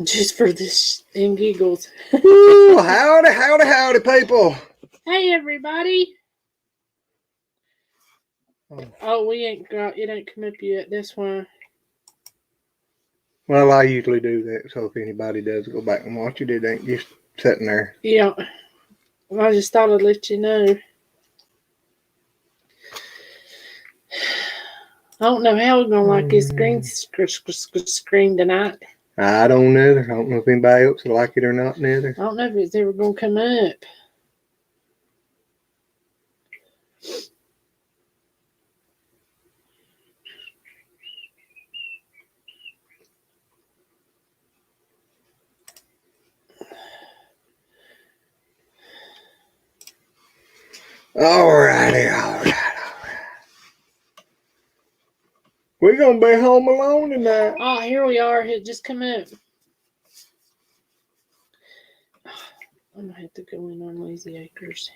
Just for this and giggles. Ooh, howdy, howdy, howdy, people. Hey, everybody. Oh, we ain't got, it ain't come up yet. That's why. Well, I usually do that, so if anybody does go back and watch it, it ain't just sitting there. Yeah. I just thought I'd let you know. I don't know how we're going to like this green screen tonight. I don't know. I don't know if anybody else will like it or not, neither. I don't know if it's ever going to come up. Alrighty. We're going to be home alone tonight. Oh, here we are. It just come up. I'm going to have to go in on Lazy Acres.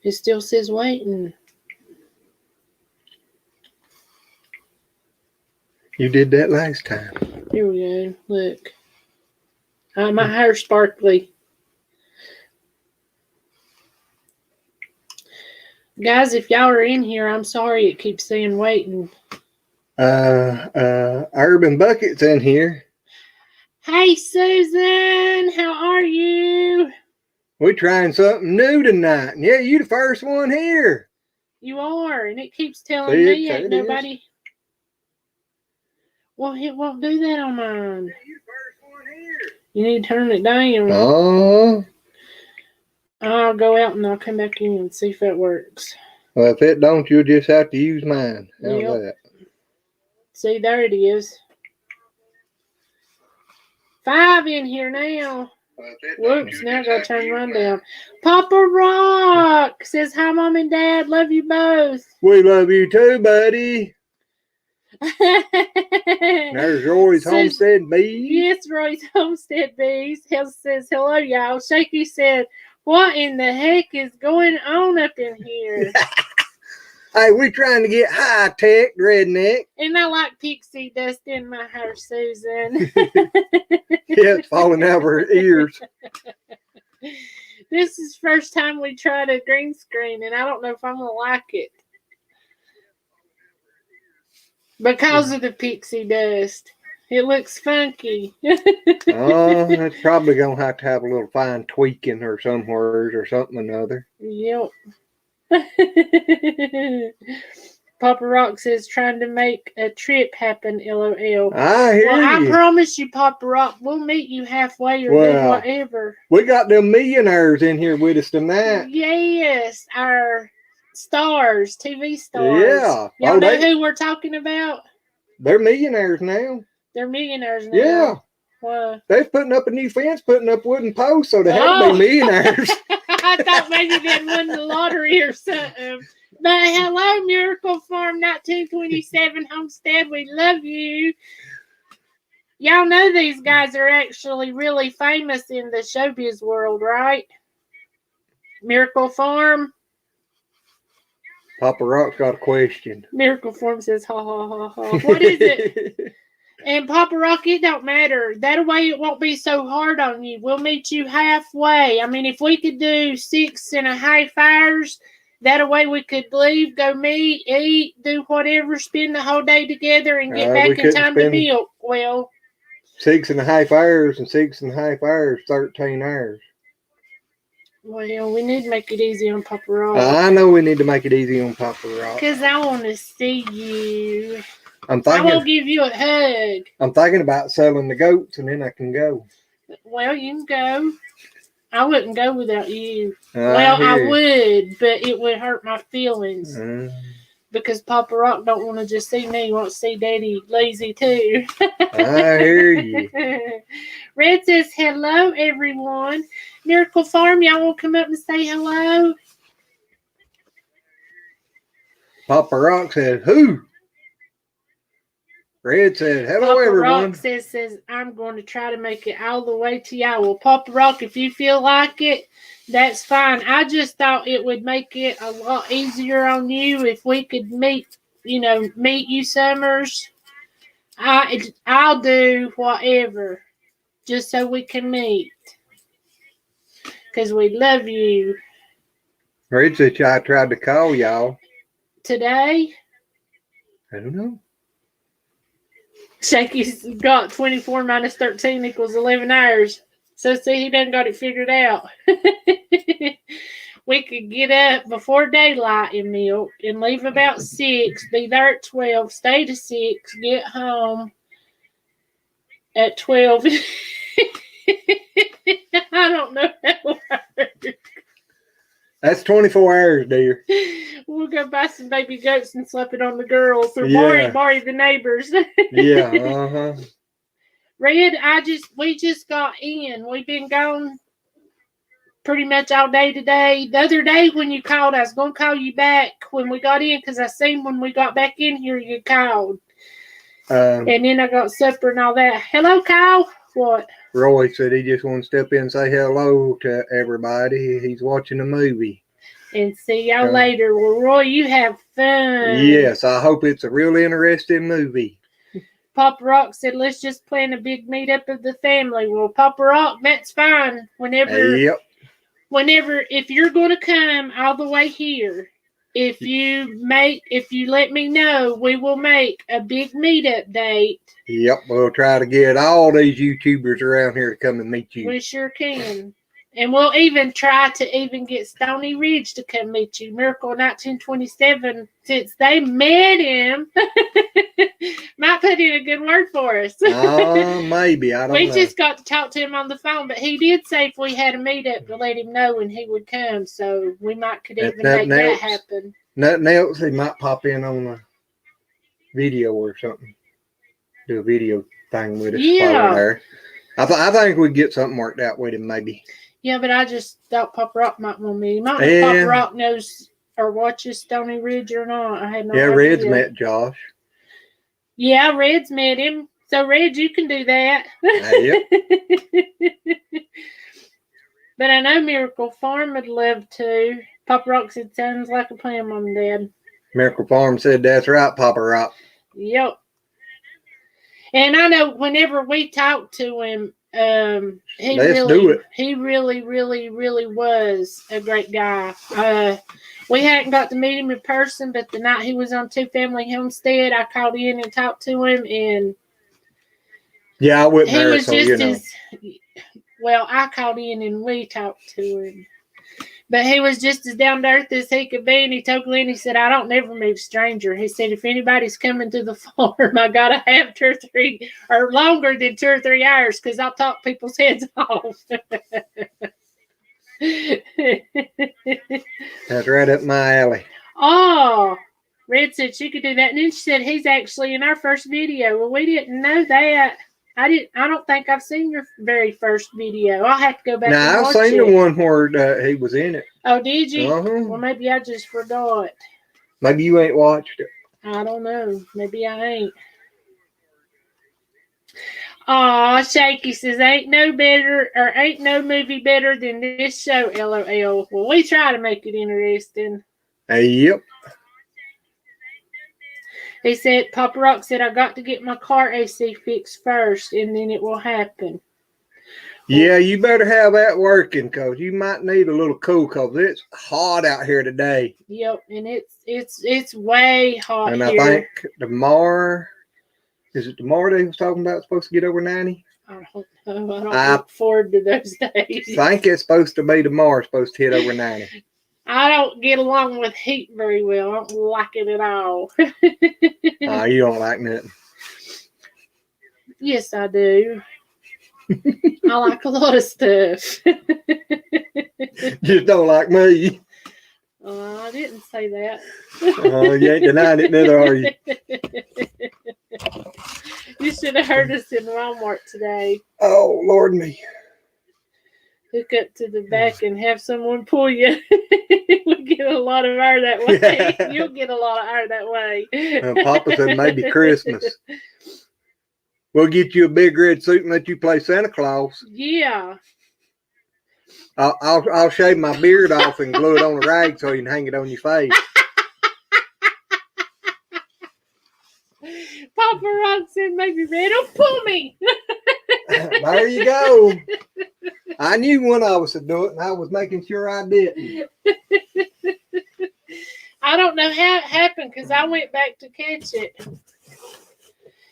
It still says waiting. You did that last time. Here we go. Look. My hair's sparkly. Guys, if y'all are in here, I'm sorry it keeps saying waiting. Urban Bucket's in here. Hey, Susan, how are you? We're trying something new tonight. Yeah, you the first one here. You are, and it keeps telling me ain't nobody. Well, it won't do that on mine. Yeah, you the first one here. You need to turn it down. Oh. I'll go out and I'll come back in and see if that works. Well, if it don't, you'll just have to use mine. How's that? See, there it is. 5 in here now. Whoops, now I gotta turn one down. Poppa Rock says, hi, Mom and Dad. Love you both. We love you too, buddy. There's Roy's Homestead Bees. Yes, Roy's Homestead Bees. Says, hello, y'all. Shaky said, what in the heck is going on up in here? Hey, we're trying to get high-tech, redneck. And I like pixie dust in my hair, Susan. Yeah, it's falling out of her ears. This is the first time we tried a green screen, and I don't know if I'm going to like it. Because of the pixie dust. It looks funky. Oh, that's probably going to have a little fine tweaking or somewhere or something or another. Yep. Poppa Rock says trying to make a trip happen, LOL. I hear you. I promise you, Poppa Rock, we'll meet you halfway or do whatever. We got them millionaires in here with us tonight. Yes, our stars, TV stars. Yeah. Y'all know who we're talking about? They're millionaires now. They're millionaires now. Yeah. Well, they're putting up a new fence, putting up wooden posts, so they have to be millionaires. I thought maybe they'd won the lottery or something. But hello, Miracle Farm 1927 Homestead. We love you. Y'all know these guys are actually really famous in the showbiz world, right? Miracle Farm. Poppa Rock's got a question. Miracle Farm says, ha, ha, ha, ha. What is it? And Poppa Rock, it don't matter. That way it won't be so hard on you. We'll meet you halfway. I mean, if we could do 6.5 hours, that way we could leave, go meet, eat, do whatever, spend the whole day together and get back in time to milk. Well, 6.5 hours and 6.5 hours, 13 hours. Well, we need to make it easy on Poppa Rock. I know we need to make it easy on Poppa Rock. Because I want to see you. I will give you a hug. I'm thinking about selling the goats and then I can go. Well, you can go. I wouldn't go without you. I would, but it would hurt my feelings. Because Poppa Rock don't want to just see me. He wants to see Daddy lazy too. I hear you. Red says, hello, everyone. Miracle Farm, y'all want to come up and say hello? Poppa Rock says, who? Red said, hello, Poppa everyone. Rock says, I'm going to try to make it all the way to y'all. Well, Poppa Rock, if you feel like it, that's fine. I just thought it would make it a lot easier on you if we could meet you Summers. I'll do whatever just so we can meet. Because we love you. Red said I tried to call y'all. Today, I don't know. Shaky's got 24 minus 13 equals 11 hours. So see, he done got it figured out. We could get up before daylight and milk and leave about 6, be there at 12, stay to 6, get home at 12. I don't know how it works. That's 24 hours, dear. We'll go buy some baby goats and slap it on the girls or Yeah. borrow the neighbors. Yeah, uh-huh. Red, we just got in. We've been gone pretty much all day today. The other day when you called, I was going to call you back when we got in because I seen when we got back in here you called. And then I got supper and all that. Hello, Kyle. What? Roy said he just want to step in and say hello to everybody. He's watching a movie. And see y'all later. Well, Roy, you have fun. Yes, I hope it's a real interesting movie. Poppa Rock said, let's just plan a big meetup of the family. Well, Poppa Rock, that's fine. Whenever, if you're going to come all the way here, if you let me know, we will make a big meetup date. Yep, we'll try to get all these YouTubers around here to come and meet you. We sure can. And we'll even try to even get Stony Ridge to come meet you. Miracle 1927, since they met him, might put in a good word for us. Maybe. I don't know. We just got to talk to him on the phone, but he did say if we had a meetup to let him know when he would come, so we could even make that happen. Nothing else, he might pop in on a video or something. Do a video thing with us. Yeah. There. I think we'd get something worked out with him, maybe. Yeah, but I just thought Poppa Rock might want me. Might know if Poppa Rock knows or watches Stony Ridge or not. I had no idea. Red's met Josh. Yeah, Red's met him. So, Red, you can do that. Yep. But I know Miracle Farm would love to. Poppa Rock said, sounds like a plan, Mom and Dad. Miracle Farm said, that's right, Poppa Rock. Yep. And I know whenever we talked to him, he really, really, really was a great guy. We hadn't got to meet him in person, but the night he was on Two Family Homestead, I called in and talked to him, and I went there, he was just well, I called in and we talked to him. But he was just as down to earth as he could be, and he told Glenn, he said, I don't never meet a stranger. He said, if anybody's coming to the farm, I got to have 2 or 3, or longer than 2 or 3 hours, because I'll talk people's heads off. That's right up my alley. Oh, Red said she could do that. And then she said, he's actually in our first video. Well, we didn't know that. I don't think I've seen your very first video. I'll have to go back and watch it. I've seen the one where he was in it. Oh, did you? Uh-huh. Well, maybe I just forgot. Maybe you ain't watched it. I don't know. Maybe I ain't. Aw, Shaky says, ain't no movie better than this show, LOL. Well, we try to make it interesting. Yep. He said, Poppa Rock said, I got to get my car AC fixed first, and then it will happen. Yeah, you better have that working, because you might need a little cool, because it's hot out here today. Yep, and it's way hot and here. I think tomorrow they was talking about it's supposed to get over 90? I don't know. I don't look forward to those days. I think it's supposed to be tomorrow, it's supposed to hit over 90. I don't get along with heat very well. I don't like it at all. You don't like nothing. Yes, I do. I like a lot of stuff. Just don't like me. I didn't say that. You ain't denying it neither, are you? You should have heard us in Walmart today. Oh, Lord me. Hook up to the back and have someone pull you. We get a lot of air that way. You'll get a lot of air that way. Papa said maybe Christmas. We'll get you a big red suit and let you play Santa Claus. Yeah. I'll shave my beard off and glue it on a rag so you can hang it on your face. Poppa Rock said maybe red. Don't pull me. There you go. I knew one of us would do it, and I was making sure I didn't. I don't know how it happened because I went back to catch it.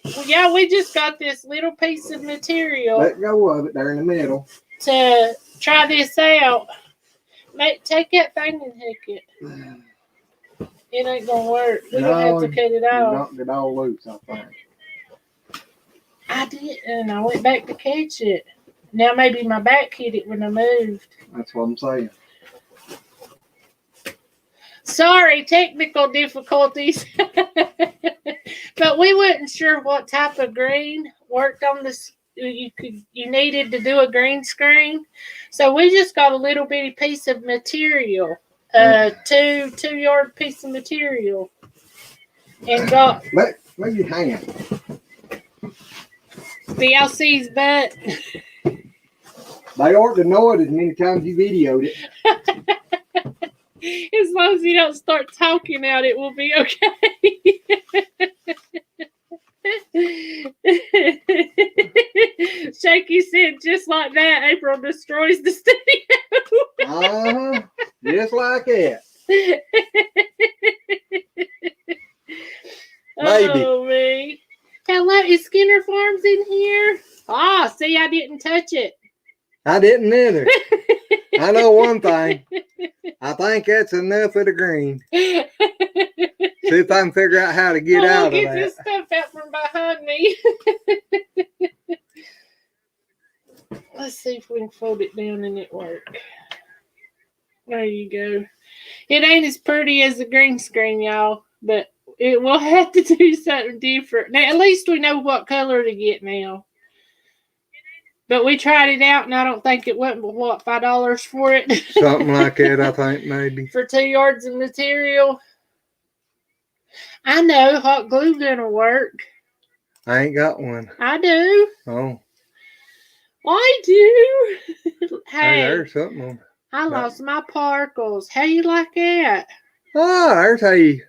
Well, yeah, we just got this little piece of material. Let go of it there in the middle. To try this out. Take that thing and hook it. It ain't gonna work. We're gonna have to cut it off. Knocked it all loose, I think. I did, and I went back to catch it. Now maybe my back hit it when I moved. That's what I'm saying. Sorry, technical difficulties. But we weren't sure what type of green worked on this. You needed to do a green screen, so we just got a little bitty piece of material, 2-yard piece of material, and got. Let your hand. BLC's butt. They ought to know it as many times you videoed it. As long as you don't start talking out, it will be okay. Shaky said, just like that, April destroys the studio. Just like that. Oh, me. Hello, is Skinner Farms in here? Ah, see, I didn't touch it. I didn't either. I know one thing. I think that's enough of the green. See if I can figure out how to get out of that. Get this stuff out from behind me. Let's see if we can fold it down and it work. There you go. It ain't as pretty as the green screen, y'all, but it will have to do something different. Now, at least we know what color to get now. But we tried it out, and I don't think it went, what, $5 for it? Something like that, I think, maybe. For 2 yards of material. I know hot glue gonna work. I ain't got one. I do. Oh. I do. Hey, there's something on. I lost my parkles. How you like that? Oh, there's how you.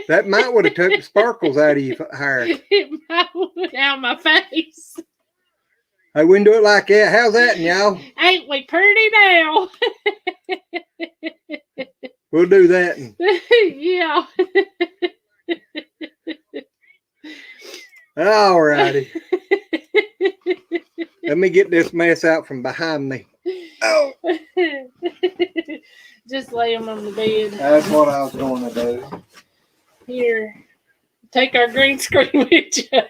That might would have took the sparkles out of your hair. It might have out of my face. I wouldn't do it like that. How's that, y'all? Ain't we pretty now? We'll do that. Yeah. All righty. Let me get this mess out from behind me. Oh. Just lay them on the bed. That's what I was going to do. Here. Take our green screen with you.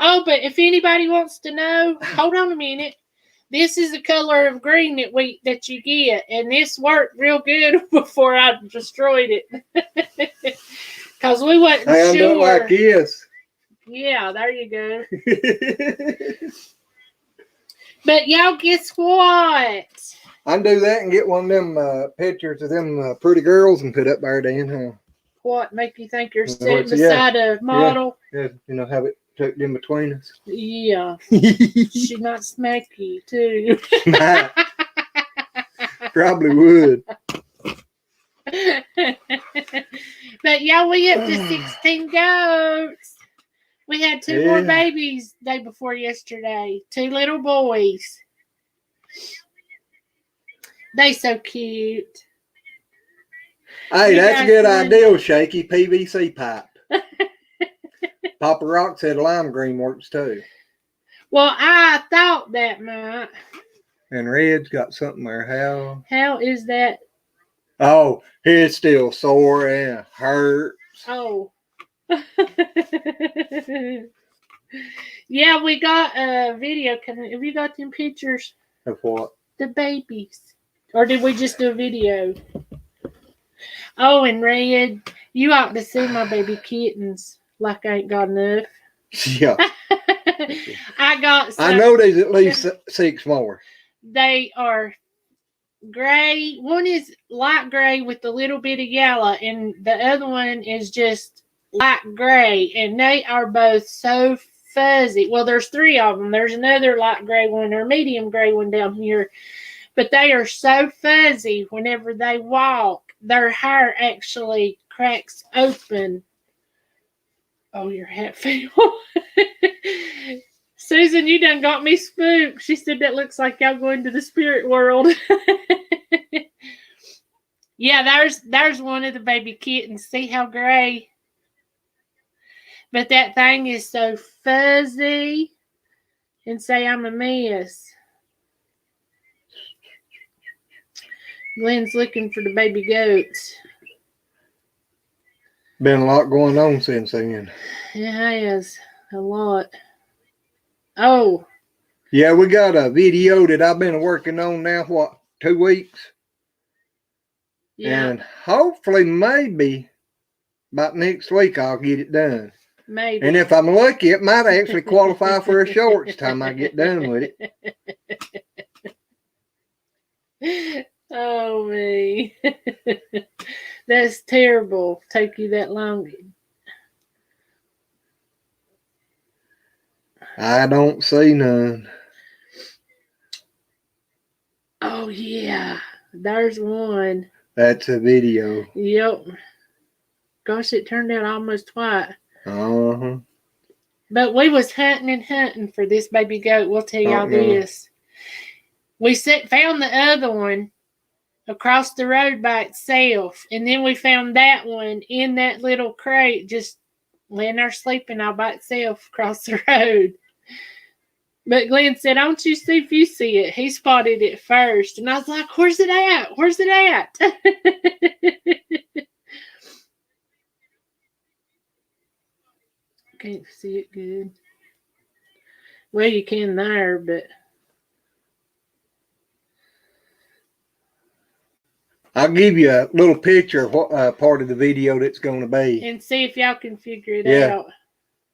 Oh, but if anybody wants to know, hold on a minute. This is the color of green that you get, and this worked real good before I destroyed it. Because we wasn't sure. Look like this. Yeah, there you go. But y'all, guess what? I can do that and get one of them pictures of them pretty girls and put up there then, huh? What, make you think you're sitting beside a model? Yeah, have it tucked in between us. Yeah. She might smack you, too. Probably would. But yeah, we up to 16 goats. We had 2 more babies day before yesterday. 2 little boys. They so cute. Hey, that's a good idea, Shaky. PVC pipe. Poppa Rock said lime green works too. Well, I thought that might. And Red's got something there. How is that? Oh, he's still sore and hurts. Oh. Yeah, we got a video. Have you got them pictures? Of what? The babies. Or did we just do a video? Oh, and Red, you ought to see my baby kittens. Like I ain't got enough. Yeah. I know there's at least 6 more. They are gray. One is light gray with a little bit of yellow, and the other one is just light gray. And they are both so fuzzy. Well, there's 3 of them. There's another light gray one or medium gray one down here. But they are so fuzzy whenever they walk. Their hair actually cracks open Oh, your hat fell. Susan, you done got me spooked. She said that looks like y'all going to the spirit world. Yeah, there's one of the baby kittens. See how gray? But that thing is so fuzzy. And say I'm a mess. Glenn's looking for the baby goats. Been a lot going on since then. It has a lot. Oh. Yeah, we got a video that I've been working on now, 2 weeks? Yeah. And hopefully, maybe about next week, I'll get it done. Maybe. And if I'm lucky, it might actually qualify for a shorts time I get done with it. Oh, me. That's terrible. Take you that long. I don't see none. Oh, yeah. There's one. That's a video. Yep. Gosh, it turned out almost white. Uh-huh. But we was hunting for this baby goat. We'll tell y'all this. We found the other one across the road by itself. And then we found that one in that little crate just laying there sleeping all by itself across the road. But Glenn said, "I want you to see if you see it." He spotted it first. And I was like, "Where's it at? Where's it at?" Can't see it good. Well, you can there, but I'll give you a little picture of what part of the video that's going to be. And see if y'all can figure it out.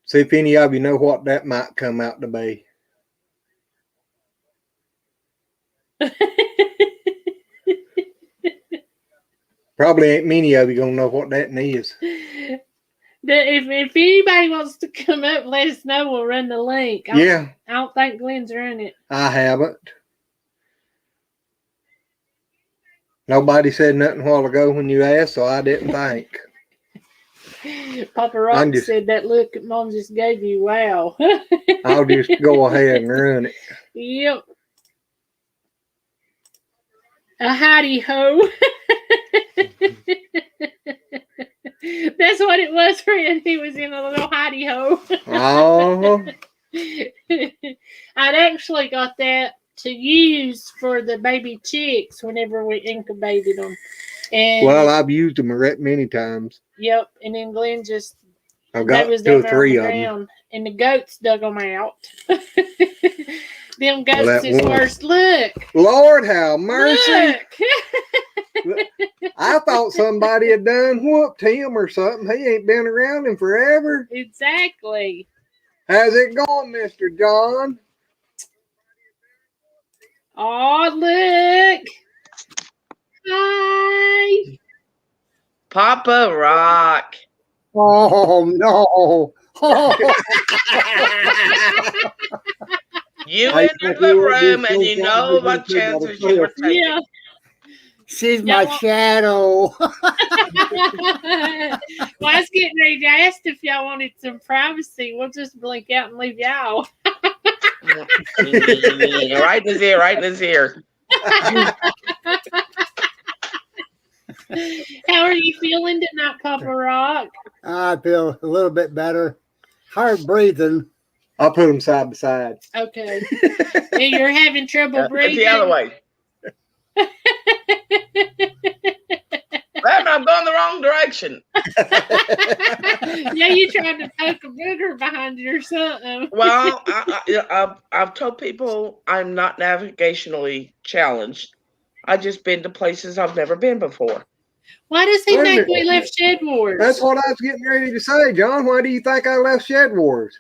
See if any of you know what that might come out to be. Probably ain't many of you gonna know what that is. If anybody wants to come up, let us know. We'll run the link. I don't think Glenn's run it. I haven't. Nobody said nothing a while ago when you asked, so I didn't think. Poppa Rock said that look Mom just gave you. Wow. I'll just go ahead and run it. Yep. A hidey ho. That's what it was, friend. He was in a little hidey ho. Oh. I'd actually got that to use for the baby chicks whenever we incubated them. And well, I've used them many times. Yep. And then Glenn just I've got 2 or 3 of them. And the goats dug them out. Them goats is worse. Look. Lord have mercy. Look. I thought somebody had done whooped him or something. He ain't been around him forever. Exactly. How's it going, Mr. John? Oh, look. Hi. Poppa Rock. Oh, no. You in the room and you know what chances you were taking. Yeah. She's my shadow. Well, I was getting ready to ask if y'all wanted some privacy. We'll just blink out and leave y'all. Right in his ear, right in his ear. How are you feeling tonight, Poppa Rock? I feel a little bit better. Hard breathing. I'll put them side by side. Okay. And you're having trouble breathing? The other way. I'm going the wrong direction. Yeah, you trying to poke a booger behind you or something. Well, I've told people I'm not navigationally challenged. I've just been to places I've never been before. Why does he think we left Shed Wars? That's what I was getting ready to say, John. Why do you think I left Shed Wars?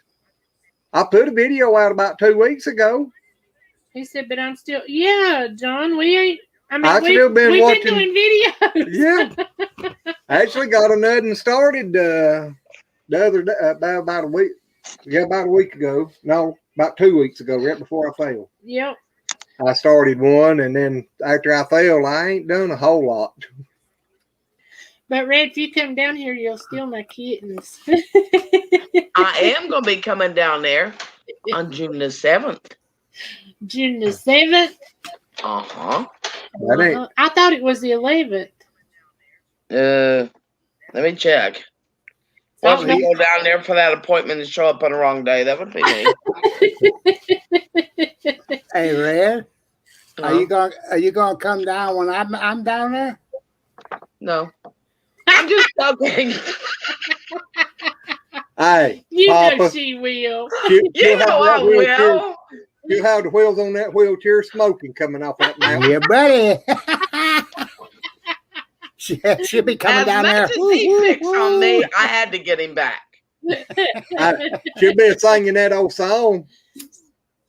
I put a video out about 2 weeks ago. He said, but I'm still, yeah, John, we ain't, I've still been watching. Been doing videos. Yeah. I actually got another one started the other day, about a week. Yeah, about a week ago. No, about 2 weeks ago, right before I fell. Yep. I started one, and then after I fell, I ain't done a whole lot. But Red, if you come down here, you'll steal my kittens. I am going to be coming down there on June the 7th. June the 7th? Uh-huh. That ain't- I thought it was the 11th. Let me check. Oh, Watch me go down there for that appointment and show up on the wrong day. That would be me. Hey, Red, Uh-huh. are you gonna come down when I'm down there? No. I'm just joking. Hey, You know Papa, she will. You know I will. You have the wheels on that wheelchair smoking coming off that mountain. Yeah, buddy. She'll be coming As down much there. as he picks on me, I had to get him back. She'll be singing that old song.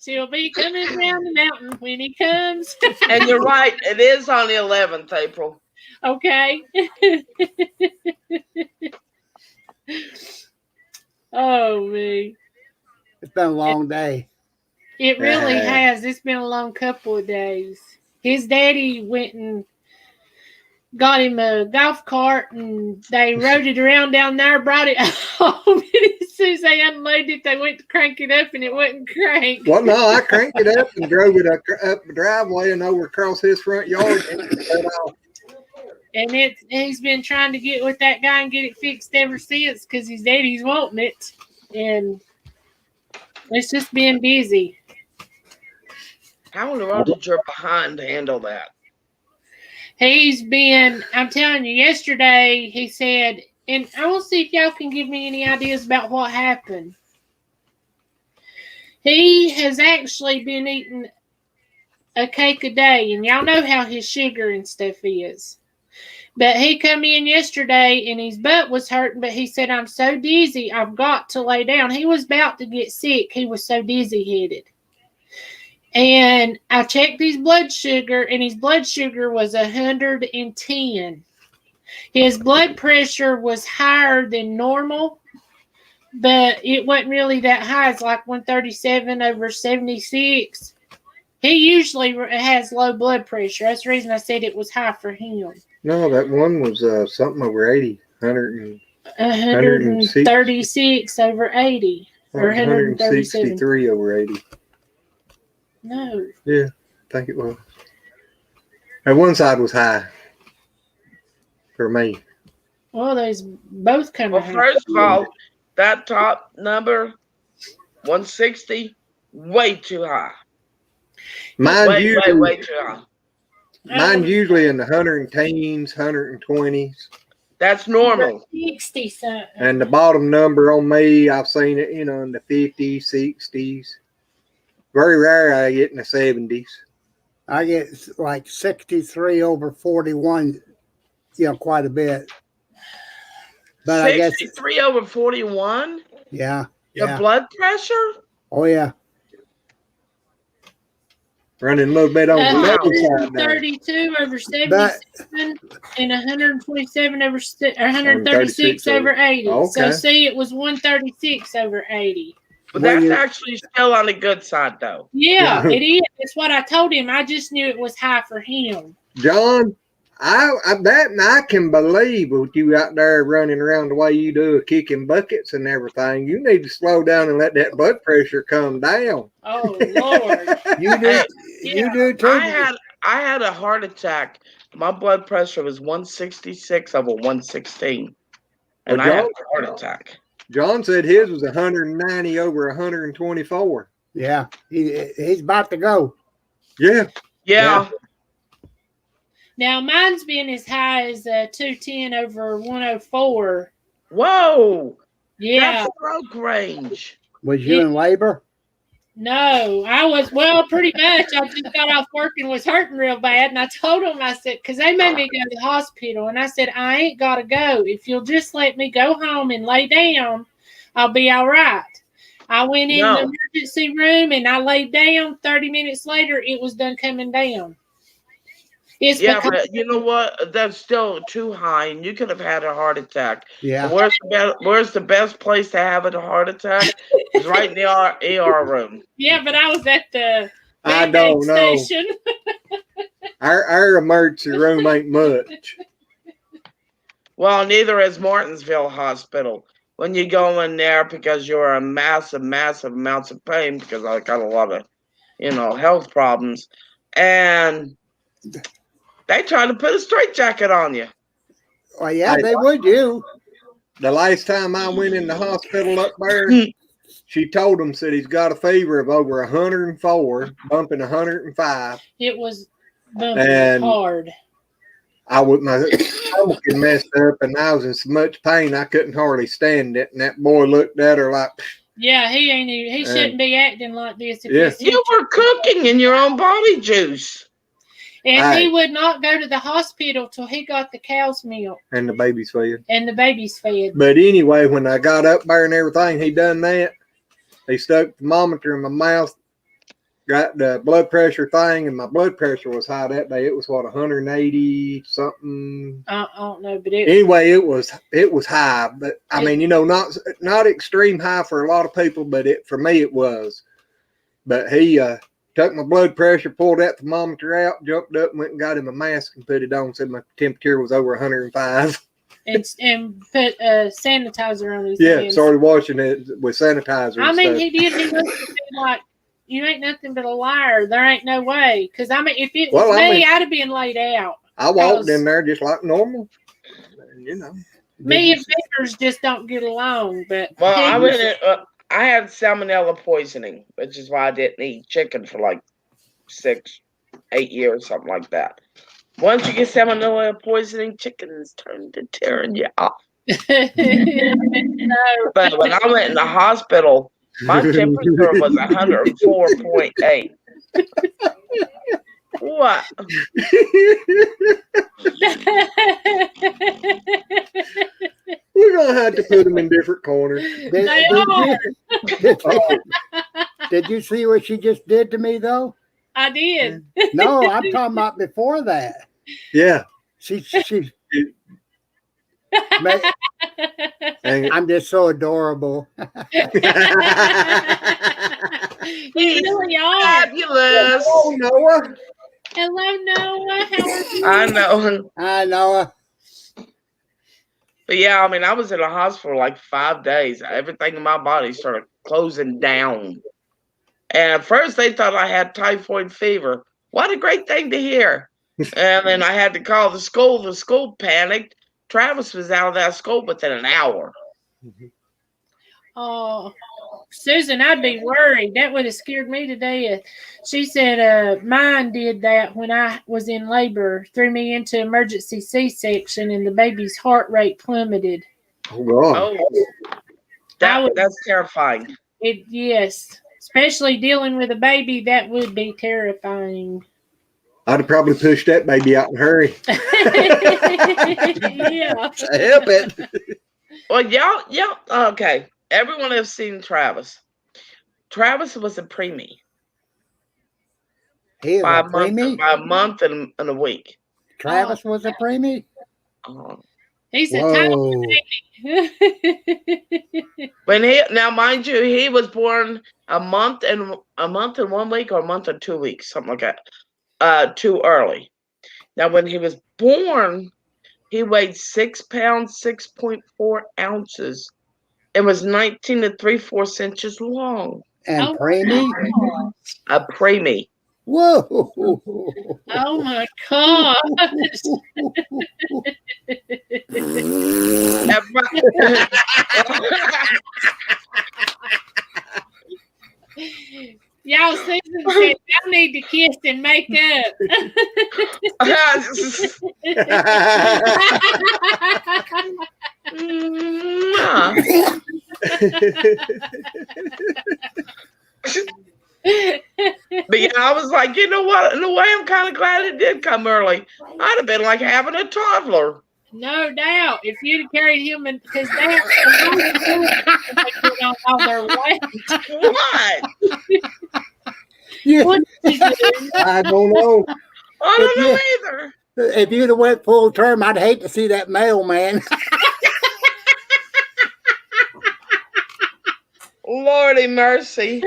She'll be coming down the mountain when he comes. And you're right. It is on the 11th, April. Okay. Oh, me. It's been a long day. It really Yeah. has. It's been a long couple of days. His daddy went and got him a golf cart, and they rode it around down there, brought it home. And as soon as they unloaded it, they went to crank it up, and it wouldn't crank. Well, no, I cranked it up and drove it up the driveway and over across his front yard. And he's been trying to get with that guy and get it fixed ever since because his daddy's wanting it. And it's just been busy. How in the world did your behind handle that? I'm telling you, yesterday he said, and I will see if y'all can give me any ideas about what happened. He has actually been eating a cake a day, and y'all know how his sugar and stuff is. But he come in yesterday and his butt was hurting, but he said, I'm so dizzy, I've got to lay down. He was about to get sick. He was so dizzy-headed. And I checked his blood sugar, and his blood sugar was 110. His blood pressure was higher than normal, but it wasn't really that high. It's like 137/76. He usually has low blood pressure. That's the reason I said it was high for him. No, that one was something over 80, 100 136 over 80. Or 137. 163 over 80. No. Yeah, I think it was. And one side was high for me. Well, there's both kind Well, of high. first of all, that top number, 160, way too high. Mine's Way too high. Mine's usually in the 110s, 120s. That's normal. 60 something. And the bottom number on me, I've seen it, in the 50s, 60s. Very rare I get in the 70s. I get like 63 over 41, quite a bit. But 63 over 41? Yeah. Your blood pressure? Oh, yeah. Running a little bit on the low side now. 132 over 77 and 127 over 136 over 80. Okay. So see, it was 136 over 80. But that's actually still on the good side, though. Yeah, it is. That's what I told him. I just knew it was high for him. John, I can believe with you out there running around the way you do, kicking buckets and everything. You need to slow down and let that blood pressure come down. Oh Lord, you do too. I had a heart attack. My blood pressure was 166 over 116, and I had a heart attack. John said his was 190 over 124. Yeah, he's about to go. Yeah. Now mine's been as high as 210 over 104. Whoa. Yeah. That's stroke range. Was you in labor? No, I was, pretty much. I just got off work and was hurting real bad. And I told them, I said, because they made me go to the hospital. And I said, I ain't got to go. If you'll just let me go home and lay down, I'll be all right. I went in the emergency room and I laid down. 30 minutes later, it was done coming down. But you know what? That's still too high, and you could have had a heart attack. Yeah. Where's the best place to have a heart attack? It's right in the ER room. Yeah, but I was at the I don't know. station. Our emergency room ain't much. Well, neither is Martinsville Hospital. when you go in there because you're in massive amounts of pain because I got a lot of, health problems. And they try to put a straitjacket on you. Well, yeah, they would. You. The last time I went in the hospital up there, she told him, said he's got a fever of over 104, bumping 105. It was bumping hard. My stomach had messed up, and I was in so much pain I couldn't hardly stand it. And that boy looked at her like, yeah, he shouldn't be acting like this. You were cooking in your own body juice. And he would not go to the hospital till he got the cow's milk. And the baby's fed. But anyway, when I got up there and everything, he done that. He stuck the thermometer in my mouth, got the blood pressure thing, and my blood pressure was high that day. It was 180 something. I don't know, but anyway, it was high. But I mean, not extreme high for a lot of people, but for me it was. But he took my blood pressure, pulled that thermometer out, jumped up, and went and got him a mask and put it on. Said my temperature was over 105. And put sanitizer on his hands. Started washing it with sanitizer. I mean, he did. He looked at me like, you ain't nothing but a liar. There ain't no way. Because, I mean, if it was me, I'd have been laid out. I walked in there just like normal. Me and Vickers just don't get along. But I had salmonella poisoning, which is why I didn't eat chicken for like 6-8 years, something like that. Once you get salmonella poisoning, chickens turn to tearing you off. But when I went in the hospital, my temperature was 104.8. What? We're going to have to put them in different corners. Did you see what she just did to me, though? I did. No, I'm talking about before that. Yeah. I'm just so adorable. You really are. Fabulous. Oh, Noah. Hello, Noah. How are you? I know. Hi, Noah. But yeah, I mean, I was in a hospital like 5 days. Everything in my body started closing down. And at first they thought I had typhoid fever. What a great thing to hear. And then I had to call the school. The school panicked. Travis was out of that school within an hour. Oh, Susan, I'd be worried. That would have scared me to death. She said mine did that when I was in labor, threw me into emergency C-section, and the baby's heart rate plummeted. Oh, God. Oh, that's terrifying. Yes. Especially dealing with a baby, that would be terrifying. I'd have probably pushed that baby out in a hurry. Yeah. Help it. Well, y'all, okay. Everyone has seen Travis. Travis was a preemie. He was a preemie? By a month and a week. Travis was a preemie? He's a tiny baby. Now, mind you, he was born a month and 1 week or a month and 2 weeks, something like that. Too early. Now, when he was born, he weighed 6 pounds, 6.4 ounces. It was 19 3/4 inches long. And preemie? A preemie. Whoa! Oh my gosh! Y'all, Susan said y'all need to kiss and make up. But yeah, I was like, you know what? In a way, I'm kind of glad it did come early. I'd have been like having a toddler. No doubt. If you'd have carried him, because they on all their weight. What? Yeah. What did you do? I don't know. I don't know either. If you'd have went full term, I'd hate to see that mailman. Lordy mercy.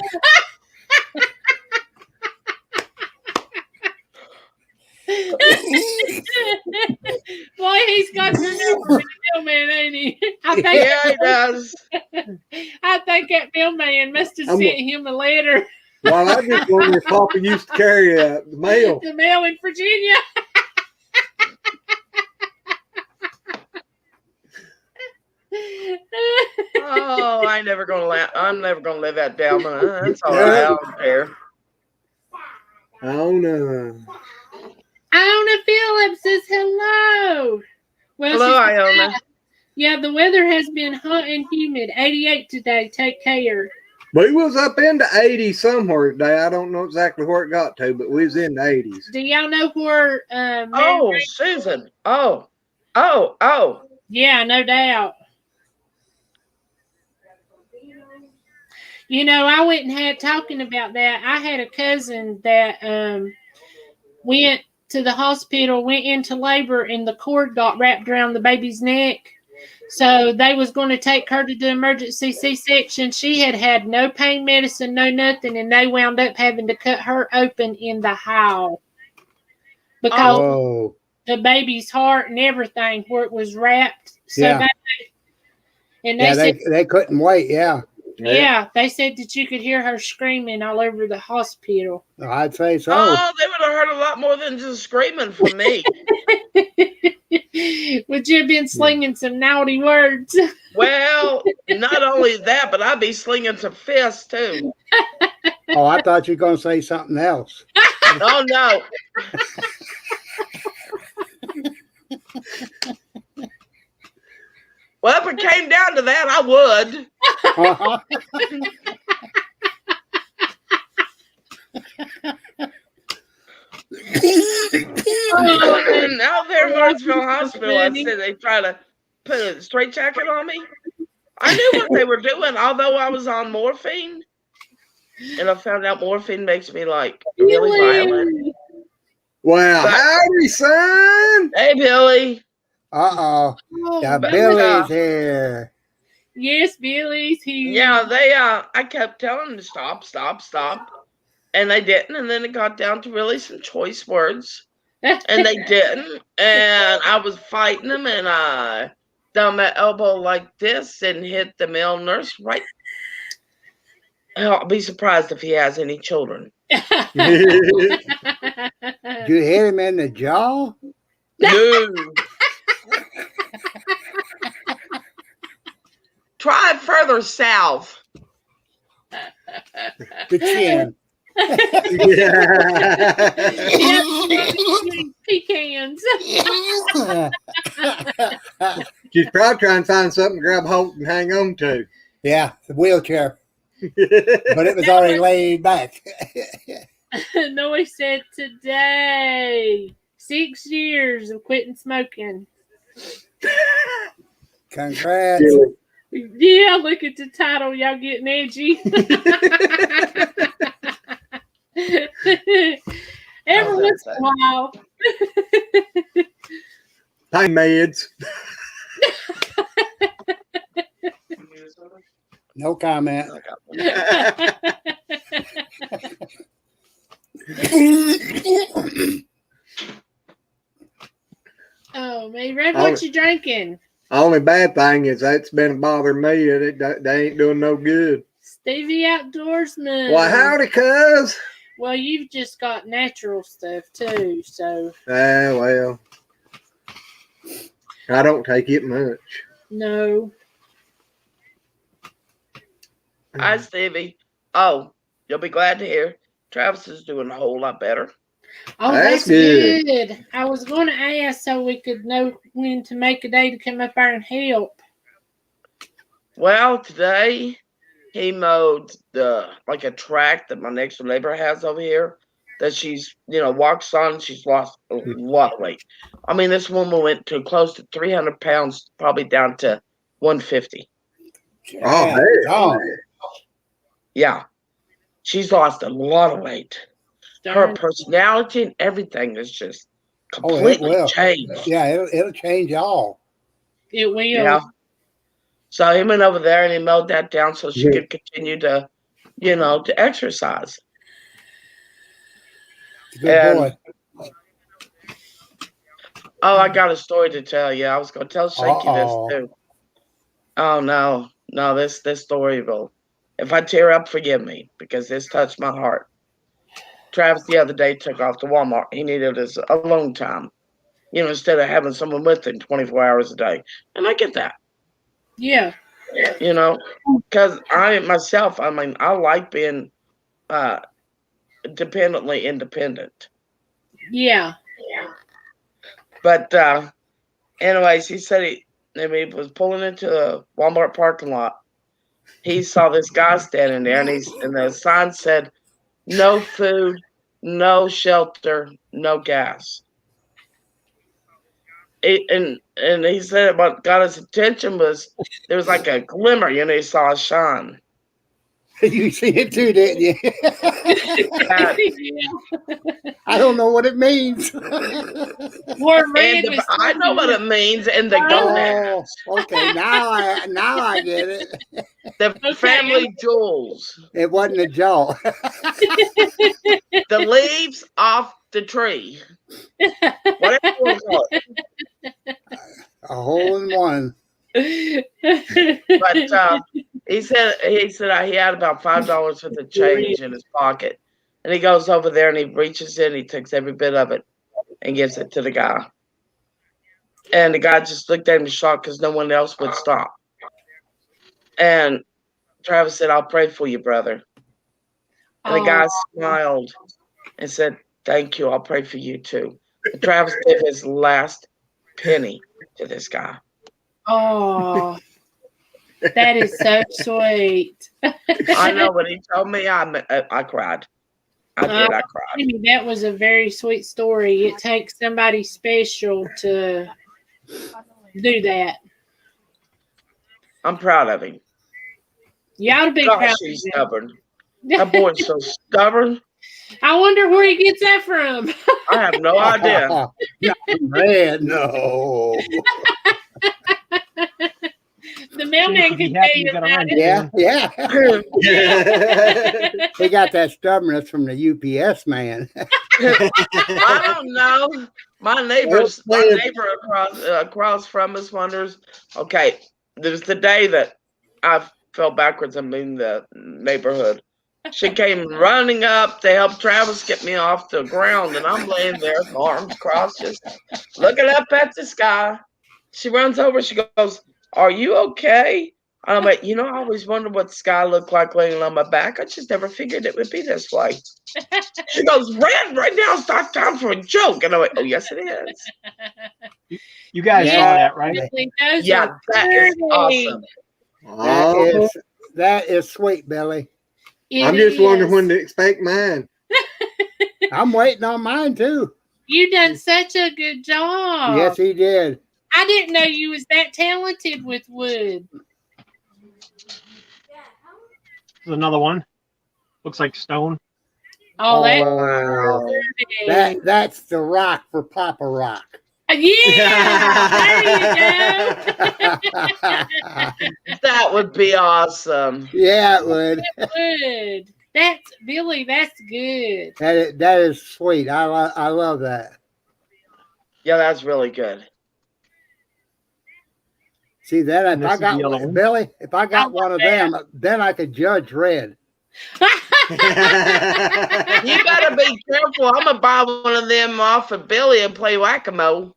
Boy, he's got your number. mailman, ain't he? I think, Yeah, he does. I think that mailman must have I'm sent him a letter. Well, I just wonder if Papa used to carry the mail. The mail in Virginia. Oh, I'm never gonna live that down. That's all right. I don't care. I don't know. Iona Phillips says hello. Well, Hello, she said, Iona. yeah, the weather has been hot and humid. 88 today. Take care. We was up in the 80s somewhere today. I don't know exactly where it got to, but we was in the 80s. Do y'all know where? Oh, Susan. Oh. Yeah, no doubt. You know, I went and had talking about that. I had a cousin that went to the hospital, went into labor, and the cord got wrapped around the baby's neck. So they was going to take her to do emergency C-section. She had had no pain medicine, no nothing, and they wound up having to cut her open in the hall because the baby's heart and everything where it was wrapped so bad. And they said they couldn't wait. Yeah. Yeah, they said that you could hear her screaming all over the hospital. I'd say so. Oh, they would have heard a lot more than just screaming from me. Would you have been slinging some naughty words? Well, not only that, but I'd be slinging some fists too. Oh, I thought you were going to say something else. Oh, no. Well, if it came down to that, I would. Uh-huh. Out there in Hartsville Hospital, I said they try to put a straitjacket on me. I knew what they were doing, although I was on morphine. And I found out morphine makes me like really violent. Well, howdy, son. Hey, Billy. Uh-oh. Yeah, Billy's here. Yes, Billy's here. Yeah, I kept telling them to stop. And they didn't. And then it got down to really some choice words. And they didn't. And I was fighting them, and I done my elbow like this and hit the male nurse right. I'll be surprised if he has any children. Did you hit him in the jaw? No. Try further south. The chin. Pecans. She's probably trying to find something to grab hold and hang on to. Yeah, the wheelchair. But it was already laid back. Noe said today, 6 years of quitting smoking. Congrats. Yeah, look at the title. Y'all getting edgy. Every once in a while. Pain meds. No comment. Oh, man. Red, what you drinking? Only bad thing is that's been bothering me. They ain't doing no good. Stevie Outdoorsman. Well, howdy, cuz. Well, you've just got natural stuff, too, so. Well. I don't take it much. No. Hi, Stevie. Oh, you'll be glad to hear Travis is doing a whole lot better. Oh, that's good. I was going to ask so we could know when to make a day to come up there and help. Well, today he mowed a track that my next door neighbor has over here that she's, walks on. She's lost a lot of weight. I mean, this woman went to close to 300 pounds, probably down to 150. Oh, hey. Oh. Yeah. She's lost a lot of weight. Her personality and everything is just completely changed. Yeah, it'll change all. It will. Yeah. So he went over there and he mowed that down so she could continue to, to exercise. Good boy. Oh, I got a story to tell you. I was going to tell Shaky this too. Oh no, this story will. If I tear up, forgive me because this touched my heart. Travis the other day took off to Walmart. He needed his alone time, instead of having someone with him 24 hours a day. And I get that. Yeah. Because I myself, I like being dependently independent. Yeah. But anyways, he said he was pulling into a Walmart parking lot. He saw this guy standing there, and the sign said, "No food, no shelter, no gas." And he said what got his attention was there was like a glimmer, he saw a shine. You see it too, didn't you? I don't know what it means. I know what it means, and the gonads. Okay, now I get it. The family jewels. It wasn't a jaw. The leaves off the tree. Whatever you want to call it. A hole in one. But he said he had about $5 worth of change in his pocket, and he goes over there and he reaches in, he takes every bit of it, and gives it to the guy. And the guy just looked at him shocked because no one else would stop. And Travis said, "I'll pray for you, brother." And the guy smiled and said, "Thank you. I'll pray for you too." And Travis gave his last penny to this guy. Oh, that is so sweet. I know when he told me, I cried. I cried. That was a very sweet story. It takes somebody special to do that. I'm proud of him. You ought to be proud of him. He's stubborn. That boy's so stubborn. I wonder where he gets that from. I have no idea. Red, no. The mailman can tell you about it. Yeah. He got that stubbornness from the UPS man. I don't know. My neighbor across from us wonders. Okay, there's the day that I fell backwards and in the neighborhood. She came running up to help Travis get me off the ground, and I'm laying there, arms crossed, just looking up at the sky. She runs over. She goes, "Are you okay?" And I'm like, I always wondered what the sky looked like laying on my back. I just never figured it would be this way. She goes, "Red, right now it's not time for a joke." And I'm like, "Oh, yes, it is." You guys saw that, right? Yeah, that is awesome. That is sweet, Billy. I'm just wondering when to expect mine. I'm waiting on mine too. You done such a good job. Yes, he did. I didn't know you was that talented with wood. There's another one. Looks like stone. Oh, that's the rock for Poppa Rock. Yeah, there you go. That would be awesome. Yeah, it would. It would. That's Billy. That's good. That is sweet. I love that. Yeah, that's really good. See that? If I got one, Billy, if I got one of them, then I could judge Red. You gotta be careful. I'm gonna buy one of them off of Billy and play whack-a-mole.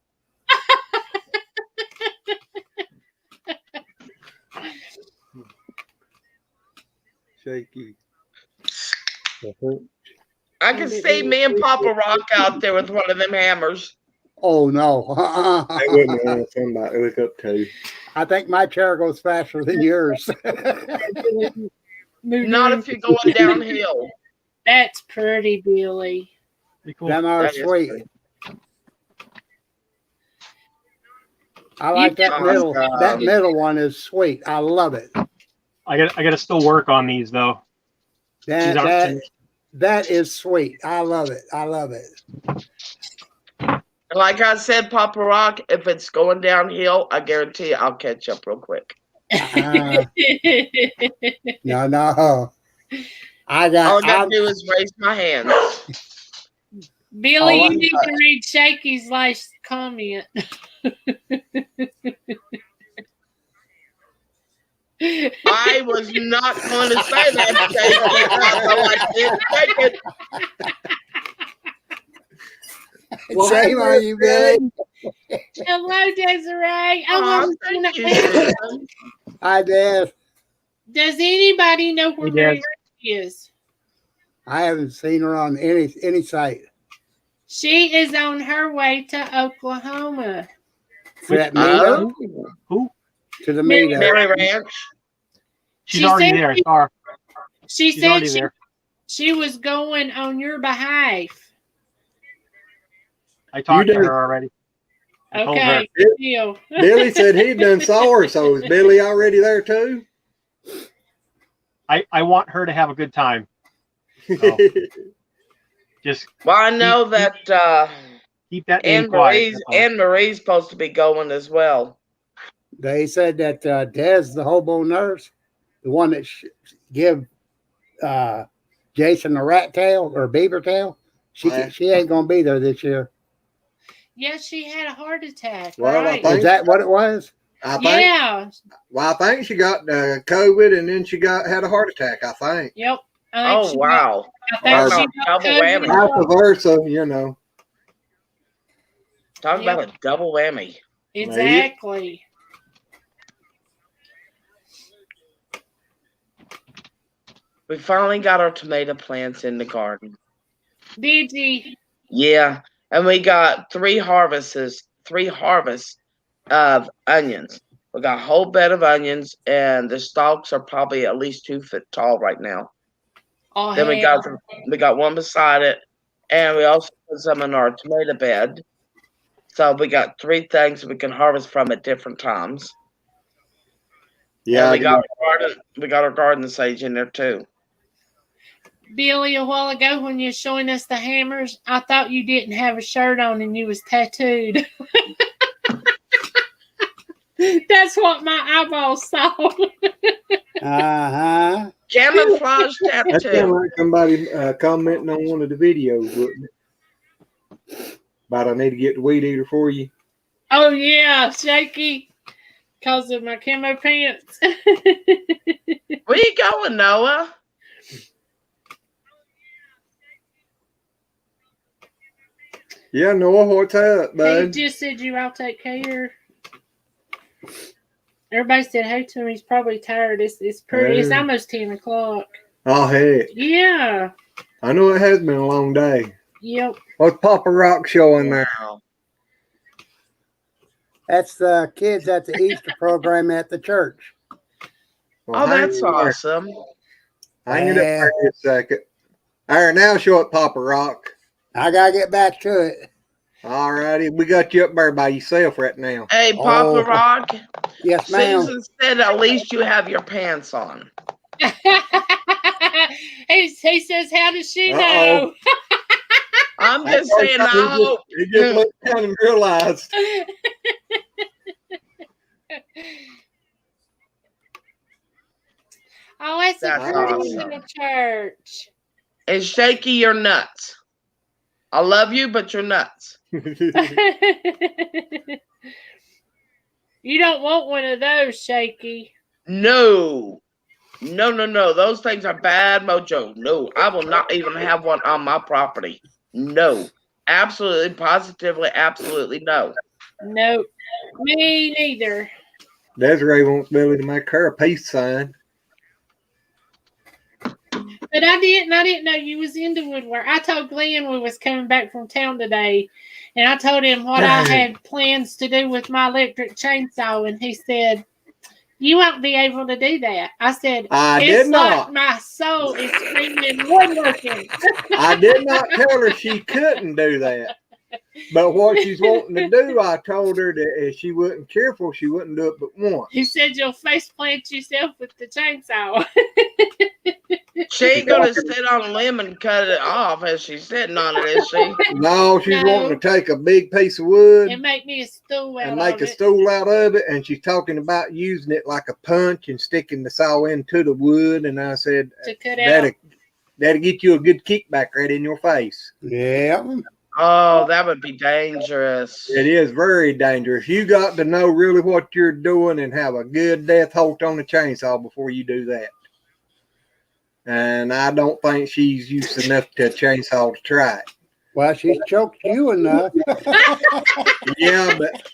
Shaky. I can see me and Poppa Rock out there with one of them hammers. Oh no! They wouldn't want somebody to look up to. I think my chair goes faster than yours. Not if you're going downhill. That's pretty, Billy. Cool. Them are sweet. I like that middle. That middle one is sweet. I love it. I got to still work on these though. That is sweet. I love it. I love it. Like I said, Poppa Rock, if it's going downhill, I guarantee I'll catch up real quick. No. All I gotta do is raise my hands. Billy, Oh, you need to read Shaky's last comment. I was not going to say that, Shaky, although I did think it. Shame on you, Billy. Hello, Desiree. Oh, thank you, Susan. Hi, Des. Does anybody know where Hey, Mary Des. Ranch is? I haven't seen her on any site. She is on her way to Oklahoma. To that meetup, Oh, to the Mary meetup. Mary Ranch. She's already there. Star. She She's said already there. she was going on your behalf. I talked You to did. her already. I told her. Okay, good deal. Billy said he'd done saw her, so is Billy already there too? I want her to have a good time. So just Well, I know that keep that name quiet. Anne Marie's supposed to be going as well. They said that Des, the hobo nurse, the one that give Jason a rat tail or beaver tail, she ain't gonna be there this year. Yeah, she had a heart attack. Well, right. Is that what it was? I think. Yeah. Well, I think she got COVID and then she had a heart attack. I think. Yep. Oh, wow. I think Talk she about got double COVID. whammy. Vice versa, you know. Talk about a double whammy. Exactly. We finally got our tomato plants in the garden. Did you? Yeah, and we got three harvests of onions. We got a whole bed of onions, and the stalks are probably at least 2 foot tall right now. Oh, Then we got one beside it, and we also put some in our tomato bed. So we got 3 things we can harvest from at different times. Yeah, and we got our garden sage in there too. Billy, a while ago when you were showing us the hammers, I thought you didn't have a shirt on and you was tattooed. That's what my eyeballs saw. Uh-huh. Camouflage That's kind of tattoo. like somebody commenting on one of the videos, wouldn't it? But I need to get the weed eater for you. Oh, yeah, shaky. Because of my camo pants. Where you going, Noah? Yeah, Noah, what's up, He bud? just said I'll take care. Everybody said hey to him. He's probably tired. It's pretty. It's almost 10 o'clock. Oh, heck. Yeah. I know it has been a long day. Yep. What's Poppa Rock showing there? Wow. That's the kids at the Easter program at the church. Well, Oh, that's hang in there. awesome. Hang it up for a second. All right, now show it Poppa Rock. I gotta get back to it. All righty, we got you up there by yourself right now. Hey, Poppa Rock. Yes, ma'am. Susan said at least you have your pants on. he says, how does she Uh-oh. know? I'm just saying, I hope. He just looked down and realized. Oh, that's a That's pretty awesome. little church. And Shaky, you're nuts. I love you, but you're nuts. You don't want one of those, Shaky. No. No. Those things are bad mojo. No, I will not even have one on my property. No. Absolutely, positively, absolutely no. Nope. Me neither. Desiree wants Billy to make her a peace sign. But I didn't know you was into woodwork. I told Glenn we was coming back from town today, and I told him what I had plans to do with my electric chainsaw, and he said, you won't be able to do that. I said, I it's did like not. my soul is screaming woodworking. I did not tell her she couldn't do that. But what she's wanting to do, I told her that if she wasn't careful, she wouldn't do it but once. He said you'll face plant yourself with the chainsaw. She ain't gonna sit on a limb and cut it off as she's sitting on it, is she? No, she's No. wanting to take a big piece of wood And make me a stool out and make of a it. stool out of it, and she's talking about using it like a punch and sticking the saw into the wood. And I said, To cut out. that'll get you a good kickback right in your face. Yeah. Oh, that would be dangerous. It is very dangerous. You got to know really what you're doing and have a good death hold on the chainsaw before you do that. And I don't think she's used enough to a chainsaw to try it. Well, she's choked you enough. Yeah, but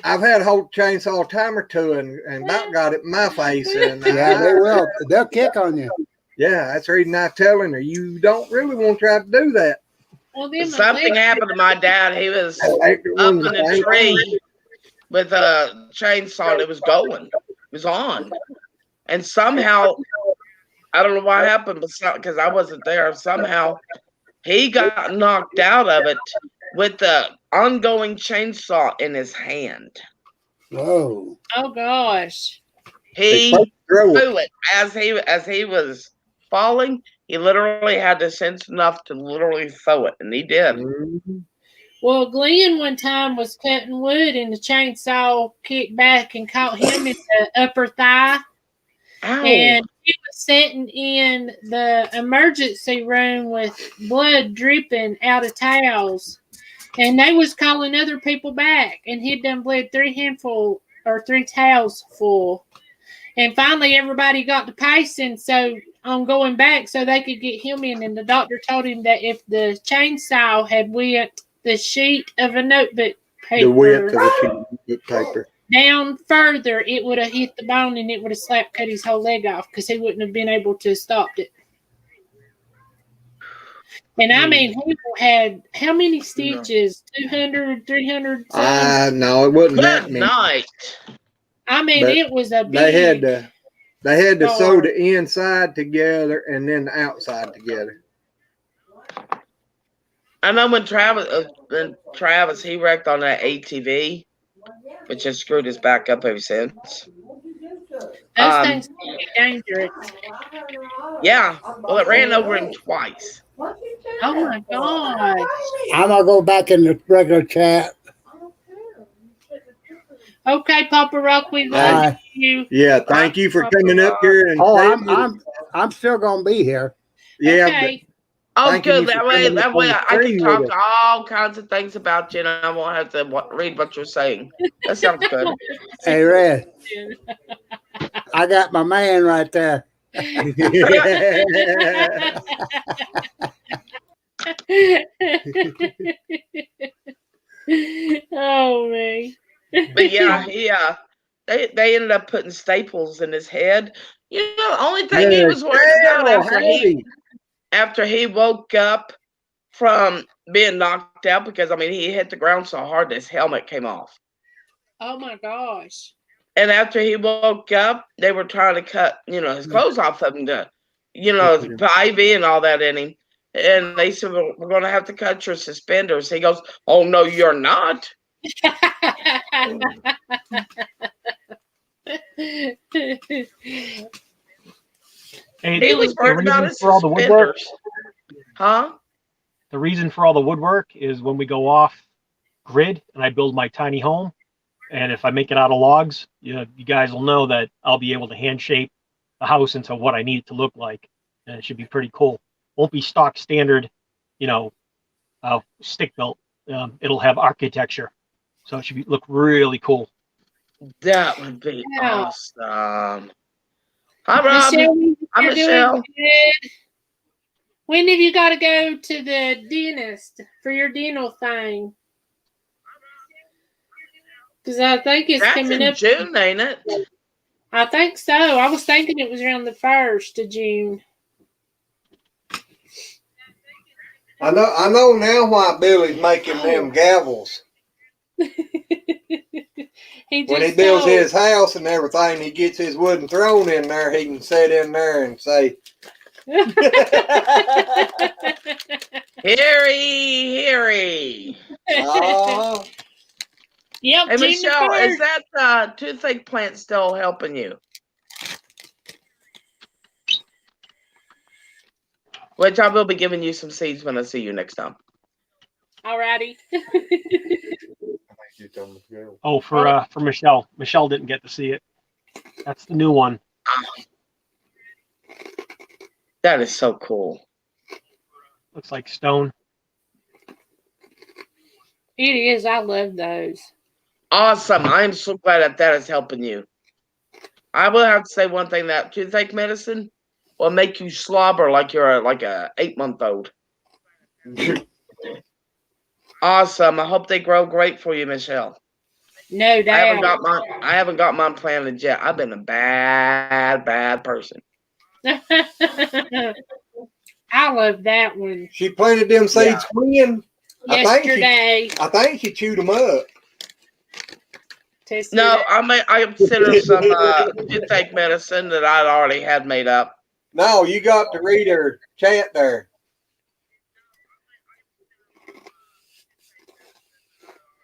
I've had a whole chainsaw a time or two and about got it in my face. And Yeah, they will. They'll kick on you. Yeah, that's the reason I'm telling her you don't really want to try to do that. Well, then Something happened to my dad. He was up in a tree with a chainsaw. And it was going. It was on. And somehow, I don't know what happened, but because I wasn't there, somehow he got knocked out of it with the ongoing chainsaw in his hand. Whoa. Oh gosh. He threw it as he was falling. He literally had the sense enough to literally throw it, and he did. Mm-hmm. Well, Glenn one time was cutting wood, and the chainsaw kicked back and caught him in the upper thigh. Ow. And he was sitting in the emergency room with blood dripping out of towels. And they was calling other people back, and he'd done bled 3 towels full. And finally, everybody got to pacing on going back so they could get him in. And the doctor told him that if the chainsaw had went the sheet of a notebook paper, the width of the sheet of paper down further, it would have hit the bone and it would have cut his whole leg off because he wouldn't have been able to stop it. And I mean, he had how many stitches? 200, 300? No, it wasn't that Good many. night. I mean, But it was a big. They had to sew the inside together and then the outside together. I know when Travis he wrecked on that ATV, which has screwed his back up ever since. Those things can be dangerous. Yeah, well, it ran over him twice. Oh my God. I'm going to go back in the regular chat. Okay, Poppa Rock, we love you. Yeah, thank you for coming up here. And I'm still going to be here. Yeah. Okay. Oh, good. That way I can talk all kinds of things about you, and I won't have to read what you're saying. That sounds good. Hey, Red. I got my man right there. Oh man. But yeah, they ended up putting staples in his head. You know, the only thing he was worried about after he woke up from being knocked out, because I mean he hit the ground so hard his helmet came off. Oh my gosh. And after he woke up, they were trying to cut, his clothes off of him to, the IV and all that in him. And they said, well, we're going to have to cut your suspenders. He goes, oh, no, you're not. He was worried about his suspenders. Huh? The reason for all the woodwork is when we go off grid and I build my tiny home, and if I make it out of logs, you guys will know that I'll be able to hand shape the house into what I need it to look like, and it should be pretty cool. Won't be stock standard, stick built. It'll have architecture, so it should look really cool. That would be awesome. Hi, Rob. Hi, Michelle. When have you got to go to the dentist for your dental thing? Because I think it's coming up. June, ain't it? I think so. I was thinking it was around the 1st of June. I know now why Billy's making them gavels. When he builds his house and everything, he gets his wooden throne in there. He can sit in there and say, Harry. Yep. Hey, Michelle, is that toothache plant still helping you? Which I will be giving you some seeds when I see you next time. Alrighty. Oh, for Michelle. Michelle didn't get to see it. That's the new one. That is so cool. Looks like stone. It is. I love those. Awesome. I am so glad that is helping you. I will have to say one thing, that toothache medicine will make you slobber like you're a 8-month-old. Awesome. I hope they grow great for you, Michelle. No doubt. I haven't got mine planted yet. I've been a bad person. I love that one. She planted them seeds when? Yesterday. I think she chewed them up. No, I consider some toothache medicine that I'd already had made up. No, you got to read her chat there.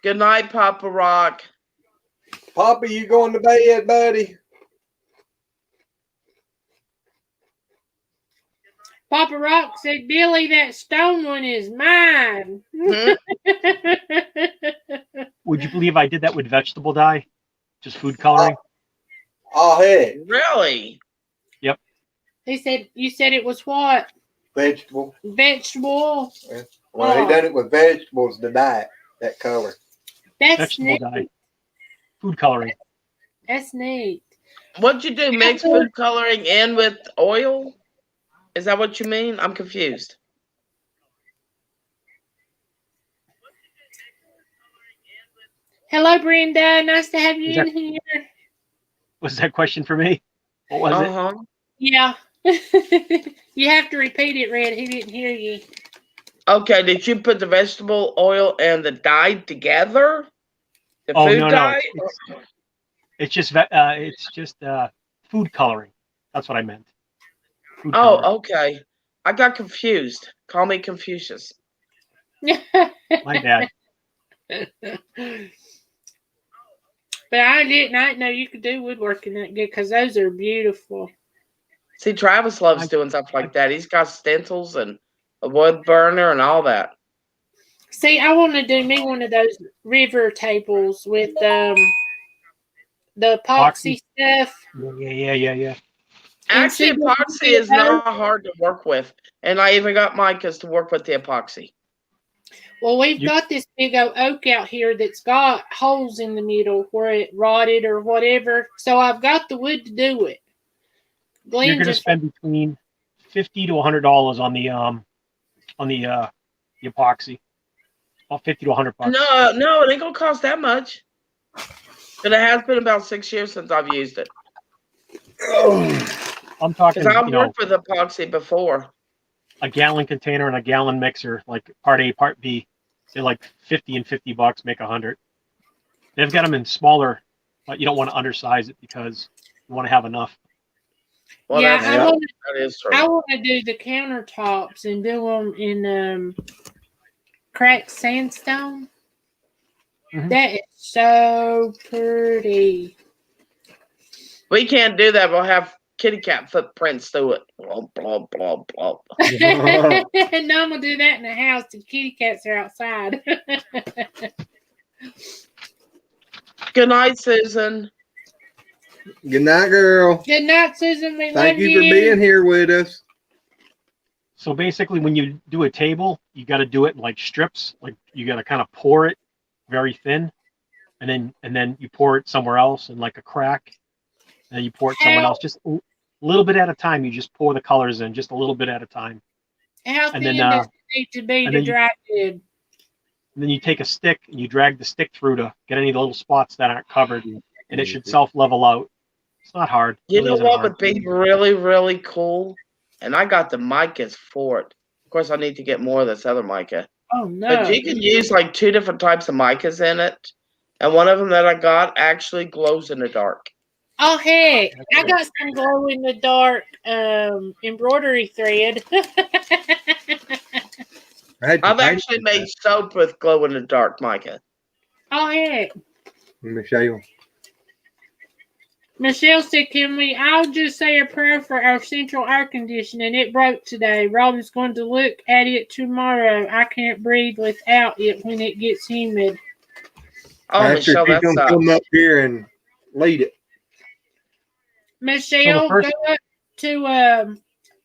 Good night, Poppa Rock. Papa, you going to bed, buddy? Poppa Rock said, Billy, that stone one is mine. Would you believe I did that with vegetable dye? Just food coloring? Oh, hey. Really? Yep. He said, you said it was what? Vegetable. Vegetable. Well, he done it with vegetables to dye that color. That's Vegetable neat. dye. Food coloring. That's neat. What'd you do? Mix food coloring in with oil? Is that what you mean? I'm confused. Hello, Brenda. Nice to have you in here. Was that question for me? What was it? Yeah. You have to repeat it, Red. He didn't hear you. Okay, did you put the vegetable oil and the dye together? The food dye? No. It's just food coloring. That's what I meant. Food coloring. Okay. I got confused. Call me Confucius. My bad. But I didn't know you could do woodworking that good because those are beautiful. See, Travis loves doing stuff like that. He's got stencils and a wood burner and all that. See, I want to do me one of those river tables with the epoxy stuff. Yeah. Actually, epoxy is not hard to work with. And I even got Micah's to work with the epoxy. Well, we've got this big old oak out here that's got holes in the middle where it rotted or whatever. So I've got the wood to do it. Glenn You're going to spend between $50 to $100 on the epoxy. About $50 to $100. No, it ain't gonna cost that much. But it has been about 6 years since I've used it. I'm talking. Because I've worked with epoxy before. A gallon container and a gallon mixer, like part A, part B. They're like $50 and $50, make 100. They've got them in smaller, but you don't want to undersize it because you want to have enough. Well, yeah, that is true. I want to do the countertops and do them in cracked sandstone. Mm-hmm. That is so pretty. We can't do that. We'll have kitty cat footprints through it. Blah, blah, blah, blah. No, I'm going to do that in the house. The kitty cats are outside. Good night, Susan. Good night, girl. Good night, Susan. We Thank love you for being here with us. So basically, when you do a table, you got to do it in like strips. Like you got to kind of pour it very thin, and then you pour it somewhere else in like a crack, and then you pour it somewhere else. Just a little bit at a time. You just pour the colors in, just a little bit at a time. How thin does it need to be to dry good? And then you take a stick and you drag the stick through to get any of the little spots that aren't covered, and it should self-level out. It's not hard. You know what would be really, really cool? And I got the micas for it. Of course, I need to get more of this other mica. Oh, no. But you can use like 2 different types of micas in it. And one of them that I got actually glows in the dark. Oh, heck. I got some glow in the dark embroidery thread. I've actually made soap with glow in the dark mica. Oh, heck. Michelle. Michelle said, I'll just say a prayer for our central air conditioning. It broke today. Robin's going to look at it tomorrow. I can't breathe without it when it gets humid. Oh, Michelle, that's going to come up here and lead it. Michelle, go up to,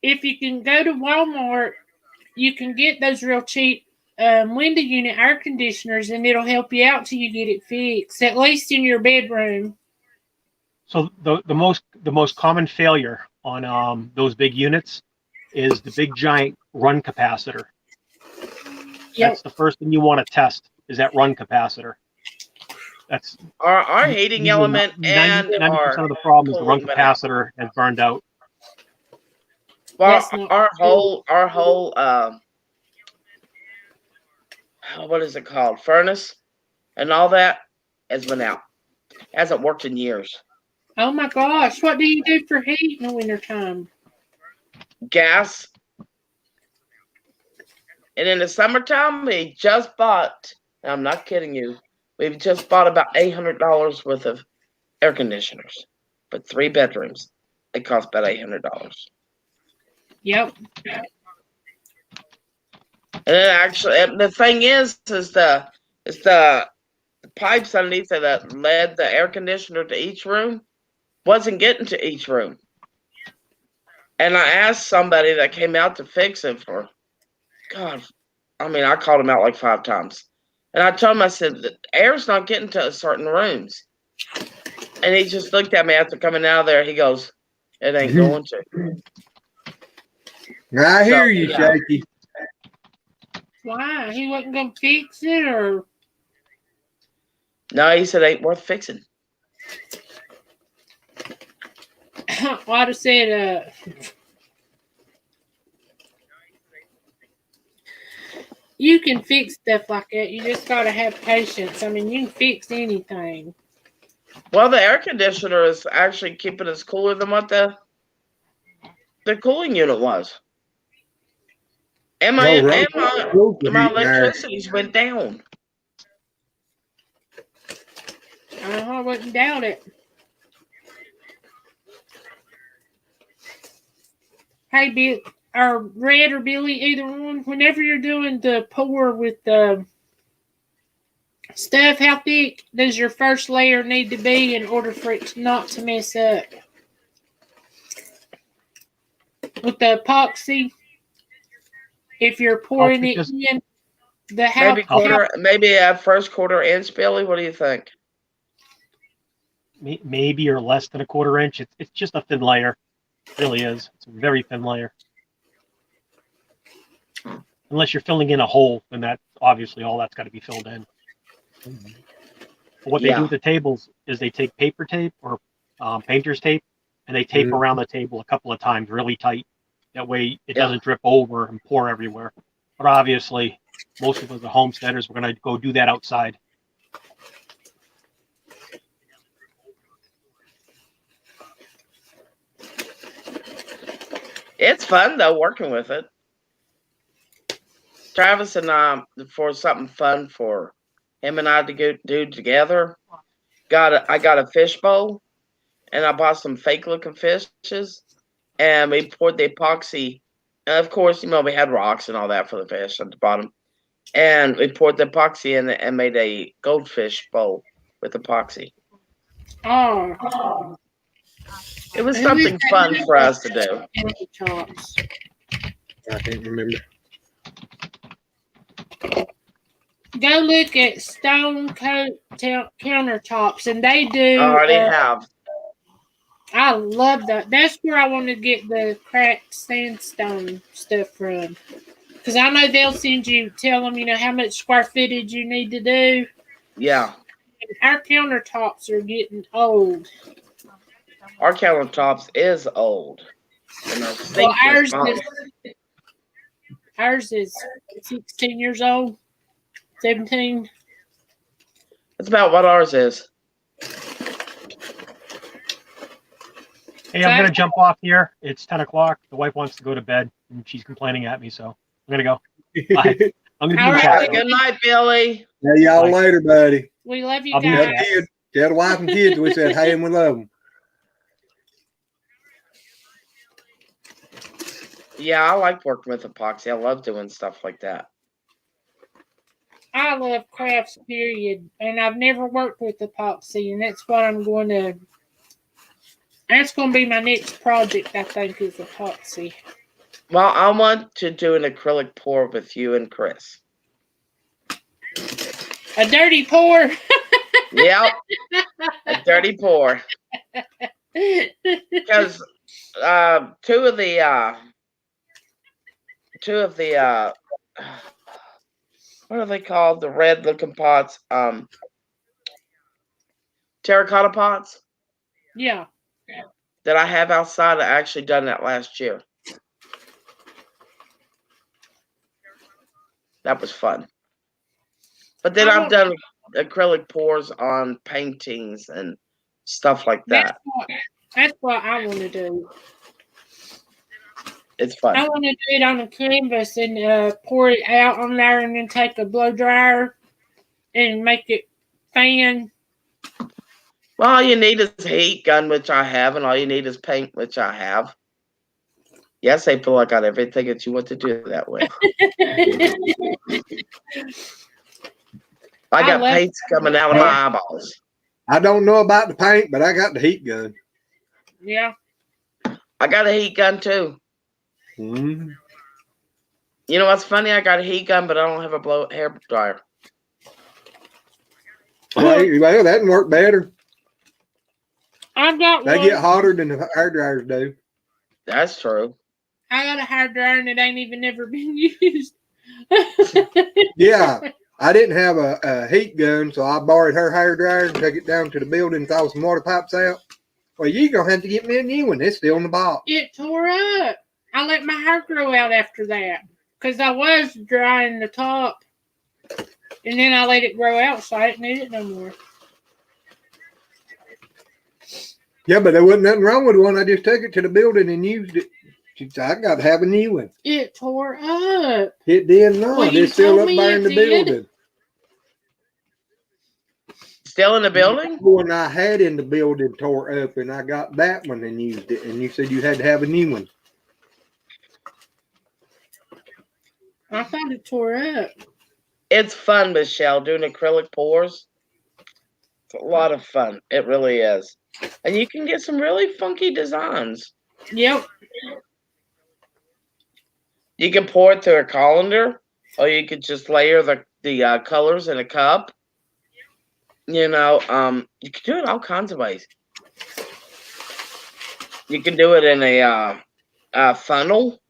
if you can go to Walmart, you can get those real cheap window unit air conditioners, and it'll help you out till you get it fixed, at least in your bedroom. So the most common failure on those big units is the big giant run capacitor. Yep. That's the first thing you want to test, is that run capacitor. That's Our heating element and 90% our of the problem is the run cooling element. capacitor has burned out. Well, That's not our whole what is it called? Furnace and all that has been out. Hasn't worked in years. Oh my gosh, what do you do for heat in the wintertime? Gas. And in the summertime, we just bought, and I'm not kidding you, we've just bought about $800 worth of air conditioners for 3 bedrooms. It cost about $800. Yep. And then actually, and the thing is the pipes underneath that led the air conditioner to each room wasn't getting to each room. And I asked somebody that came out to fix it for, God, I mean, I called him out like 5 times. And I told him, I said, the air's not getting to certain rooms. And he just looked at me after coming out of there. He goes, it ain't going to. I hear you, Shaky. Why? He wasn't going to fix it, or? No, he said, ain't worth fixing. Well, I'd have said, you can fix stuff like that. You just got to have patience. I mean, you can fix anything. Well, the air conditioner is actually keeping us cooler than what the cooling unit was. And my electricity's went down. I wouldn't doubt it. Hey, Bill, or Red or Billy, either one, whenever you're doing the pour with the stuff, how thick does your first layer need to be in order for it not to mess up? With the epoxy, if you're pouring it in, maybe a first quarter inch, Billy. What do you think? Maybe or less than a quarter inch. It's just a thin layer. It really is. It's a very thin layer. Unless you're filling in a hole, then that obviously all that's got to be filled in. But what they do with the tables is they take paper tape or painter's tape, and they tape around the table a couple of times really tight. That way it doesn't drip over and pour everywhere. But obviously, most of us, the homesteaders, we're going to go do that outside. It's fun though working with it. Travis and I, for something fun for him and I to go do together, I got a fish bowl, and I bought some fake looking fishes, and we poured the epoxy. And of course, we had rocks and all that for the fish at the bottom, and we poured the epoxy in and made a goldfish bowl with epoxy. Oh. It was something fun for us to do. I can't remember. Go look at Stone Coat countertops, and they do. I already have. I love that. That's where I want to get the cracked sandstone stuff from. Because I know they'll tell them, how much square footage you need to do. Yeah. And our countertops are getting old. Our countertops is old. And ours is 16 years old. 17. That's about what ours is. Hey, I'm going to jump off here. It's 10 o'clock. The wife wants to go to bed, and she's complaining at me, so I'm going to go. Bye. I'm going to be in chat. Good night, Billy. Hey, y'all later, buddy. We love you guys. Tell the wife and kids we said hey and we love them. Yeah, I like working with epoxy. I love doing stuff like that. I love crafts, period. And I've never worked with epoxy, and that's what I'm going to. That's going to be my next project, I think, is epoxy. Well, I want to do an acrylic pour with you and Chris. A dirty pour. Yep, a dirty pour. Because two of the what are they called? The red looking pots, terracotta pots Yeah. that I have outside. I actually done that last year. That was fun. But then I've done acrylic pours on paintings and stuff like that. That's what I want to do. It's fun. I want to do it on a canvas and pour it out on there and then take a blow dryer and make it fan. Well, all you need is a heat gun, which I have, and all you need is paint, which I have. Yes, I feel like I got everything that you want to do that way. I got paints coming out of my eyeballs. I don't know about the paint, but I got the heat gun. Yeah. I got a heat gun too. Mm-hmm. You know what's funny? I got a heat gun, but I don't have a hair dryer. Well, that can work better. I've got They one. get hotter than the hair dryers do. That's true. I got a hair dryer and it ain't even never been used. Yeah, I didn't have a heat gun, so I borrowed her hair dryer and took it down to the building and throw some water pipes out. Well, you're going to have to get me a new one. It's still in the box. It tore up. I let my hair grow out after that because I was drying the top. And then I let it grow out, so I didn't need it no more. Yeah, but there wasn't nothing wrong with one. I just took it to the building and used it. She said, I got to have a new one. It tore up. It did not. Well, you it's still told up me there it in the did. building. Still in the building? The one I had in the building tore up, and I got that one and used it. And you said you had to have a new one. I thought it tore up. It's fun, Michelle, doing acrylic pours. It's a lot of fun. It really is. And you can get some really funky designs. Yep. You can pour it through a colander, or you could just layer the colors in a cup. You know, you can do it all kinds of ways. You can do it in a funnel.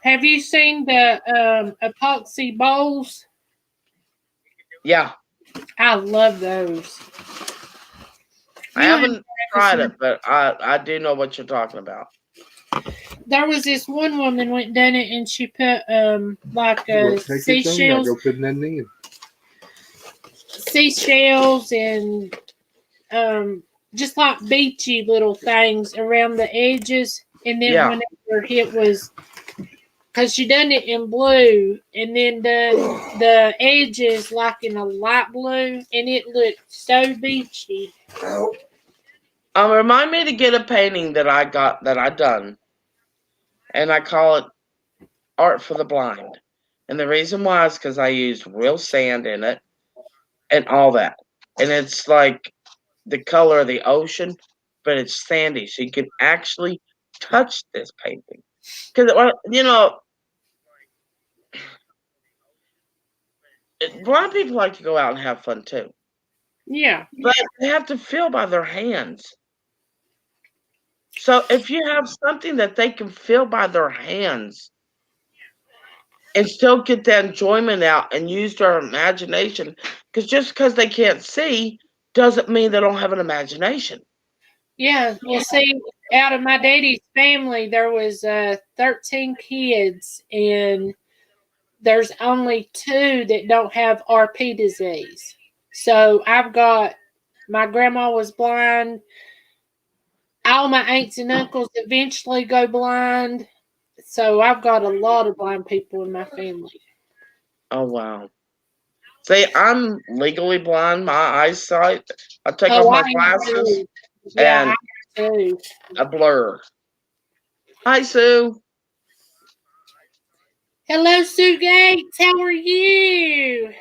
Have you seen the epoxy bowls? Yeah. I love those. I haven't tried it, but I do know what you're talking about. There was this one woman went done it and she put seashells and just like beachy little things around the edges, and then whenever it was, because she done it in blue and then done the edges like in a light blue, and it looked so beachy. Remind me to get a painting that I done, and I call it Art for the Blind. And the reason why is because I used real sand in it and all that. And it's like the color of the ocean, but it's sandy, so you can actually touch this painting. Because, you know, blind people like to go out and have fun too. Yeah. But they have to feel by their hands. So if you have something that they can feel by their hands and still get that enjoyment out and use their imagination, because just because they can't see doesn't mean they don't have an imagination. Yeah. Well, see, out of my daddy's family, there was 13 kids, and there's only 2 that don't have RP disease. So I've got, my grandma was blind. All my aunts and uncles eventually go blind. So I've got a lot of blind people in my family. Oh, wow. See, I'm legally blind. My eyesight, I take off my glasses and a blur. Hi, Sue. Hello, Sue Gates. How are you?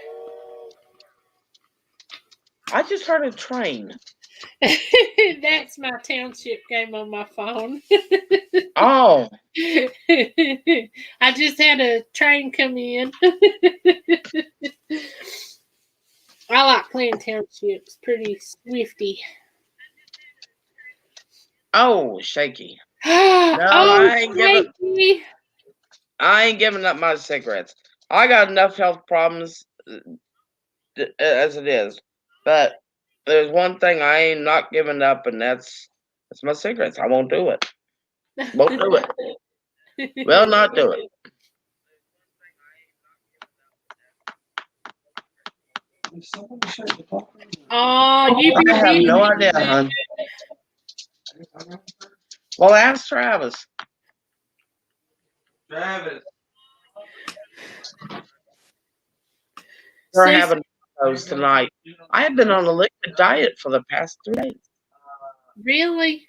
I just heard a train. That's my township game on my phone. Oh. I just had a train come in. I like playing township. It's pretty swifty. Oh, shaky. No, Oh, I ain't giving up my cigarettes. I got enough health problems as it is. But there's one thing I ain't not giving up, and that's my cigarettes. I won't do it. Won't do it. Will not do it. Oh, you I have no idea, hon. Well, ask Travis. Travis. We're having those tonight. I have been on a liquid diet for the past 3 days. Really?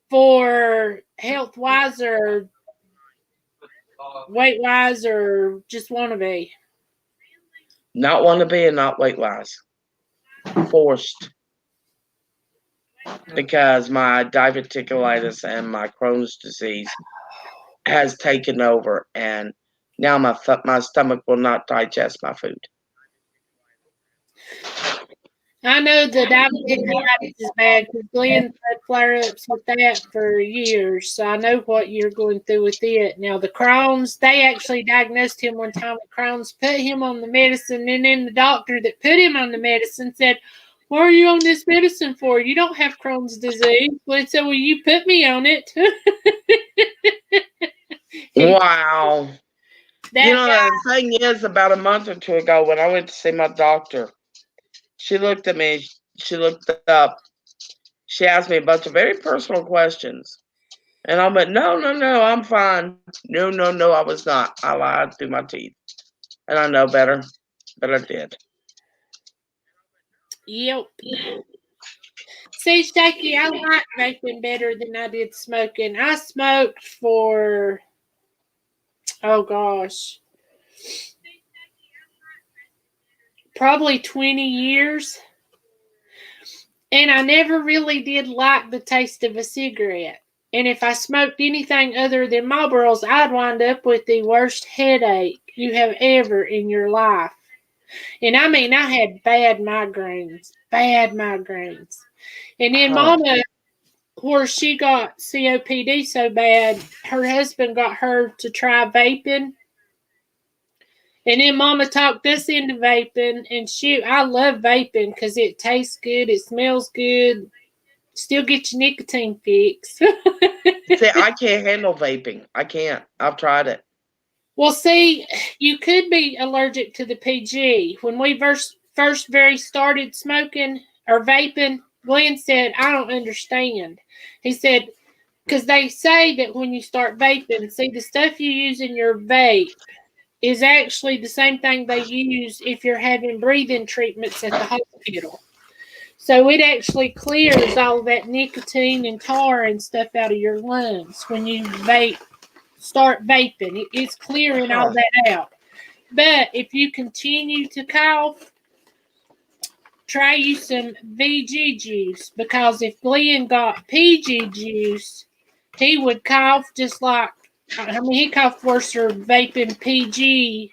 For health wise or weight wise or just want to be? Not want to be and not weight wise. Forced. Because my diverticulitis and my Crohn's disease has taken over, and now my stomach will not digest my food. I know the diverticulitis is bad because Glenn's had flare-ups with that for years, so I know what you're going through with it. Now, the Crohn's, they actually diagnosed him one time with Crohn's, put him on the medicine, and then the doctor that put him on the medicine said, "What are you on this medicine for? You don't have Crohn's disease." Well, he said, "Well, you put me on it." Wow. The thing is, about a month or two ago, when I went to see my doctor, she looked at me, she looked up, she asked me a bunch of very personal questions. And I went, no, I'm fine. No, I was not. I lied through my teeth. And I know better, but I did. Yep. See, Shaky, I like vaping better than I did smoking. I smoked for, oh gosh, probably 20 years. And I never really did like the taste of a cigarette. And if I smoked anything other than Marlboros, I'd wind up with the worst headache you have ever in your life. And I mean, I had bad migraines. And then Mama, where she got COPD so bad, her husband got her to try vaping. And then Mama talked us into vaping. And I love vaping because it tastes good. It smells good. Still get your nicotine fix. See, I can't handle vaping. I can't. I've tried it. Well, see, you could be allergic to the PG. When we first started smoking or vaping, Glenn said, "I don't understand." He said, because they say that when you start vaping, see, the stuff you use in your vape is actually the same thing they use if you're having breathing treatments at the hospital. So it actually clears all that nicotine and tar and stuff out of your lungs when you start vaping. It's clearing all that out. But if you continue to cough, try you some VG juice, because if Glenn got PG juice, he would cough just like, he coughed worse for vaping PG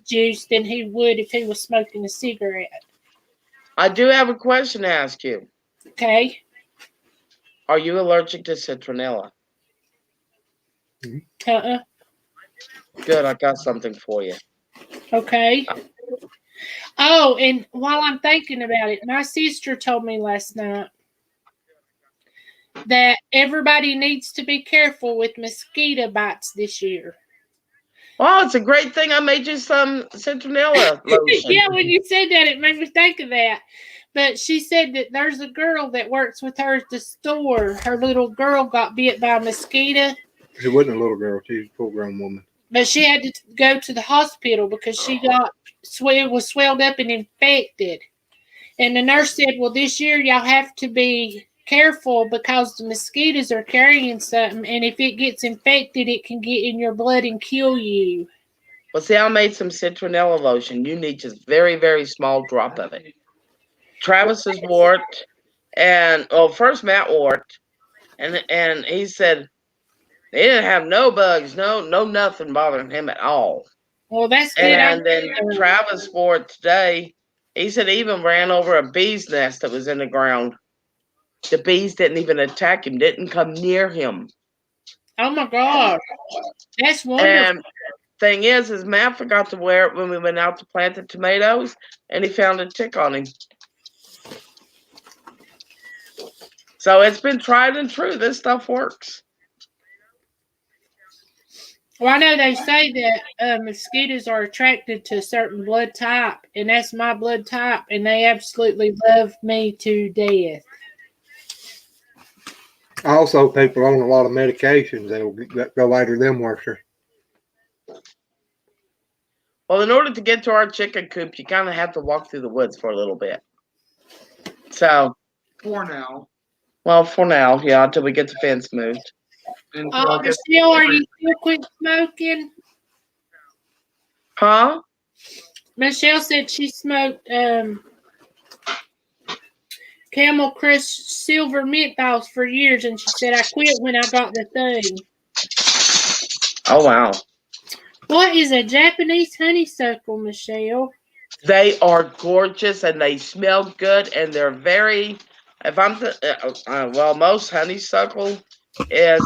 juice than he would if he was smoking a cigarette. I do have a question to ask you. Okay. Are you allergic to citronella? Good, I got something for you. Okay. Oh, and while I'm thinking about it, my sister told me last night that everybody needs to be careful with mosquito bites this year. Oh, it's a great thing I made you some citronella lotion. Yeah, when you said that, it made me think of that. But she said that there's a girl that works with her at the store. Her little girl got bit by a mosquito. She wasn't a little girl. She was a full-grown woman. But she had to go to the hospital because she was swelled up and infected. And the nurse said, well, this year y'all have to be careful because the mosquitoes are carrying something. And if it gets infected, it can get in your blood and kill you. Well, see, I made some citronella lotion. You need just very, very small drop of it. Travis's wore it, and first Matt wore it, and he said they didn't have no bugs, no nothing bothering him at all. Well, that's good. And then Travis wore it today, He said he even ran over a bee's nest that was in the ground. The bees didn't even attack him, didn't come near him. Oh my God. That's wonderful. And thing is Matt forgot to wear it when we went out to plant the tomatoes, and he found a tick on him. So it's been tried and true. This stuff works. Well, I know they say that mosquitoes are attracted to a certain blood type, and that's my blood type, and they absolutely love me to death. Also, people on a lot of medications, they'll go after them worse. Well, in order to get to our chicken coop, you kind of have to walk through the woods for a little bit. So. For now. Well, for now, yeah, until we get the fence moved. Michelle, are you still quit smoking? Huh? Michelle said she smoked Camel Crush Silver Menthols for years, and she said, I quit when I got the thing. Oh, wow. What is a Japanese honeysuckle, Michelle? They are gorgeous, and they smell good, and they're very, if I'm, most honeysuckle is,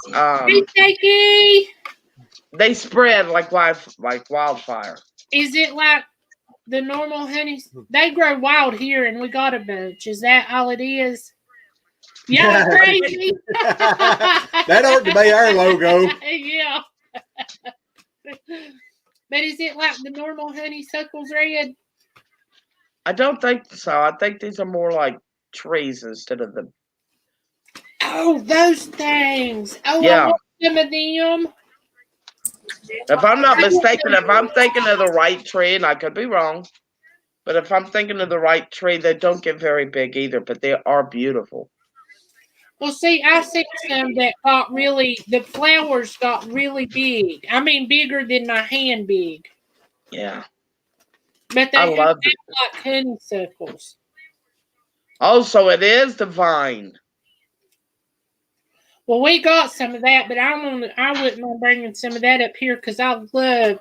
they spread like wildfire. Is it like the normal honey? They grow wild here, and we got a bunch. Is that all it is? Y'all crazy. That ought to be our logo. Yeah. But is it like the normal honeysuckles, Red? I don't think so. I think these are more like trees instead of the. Oh, those things. Oh, yeah. I want some of them. If I'm not mistaken, if I'm thinking of the right tree, and I could be wrong, but if I'm thinking of the right tree, they don't get very big either, but they are beautiful. Well, see, I see some that got the flowers got really big. I mean, bigger than my hand big. Yeah. But they have like honeysuckles. Oh, so it is the vine. Well, we got some of that, but I wouldn't mind bringing some of that up here because I love.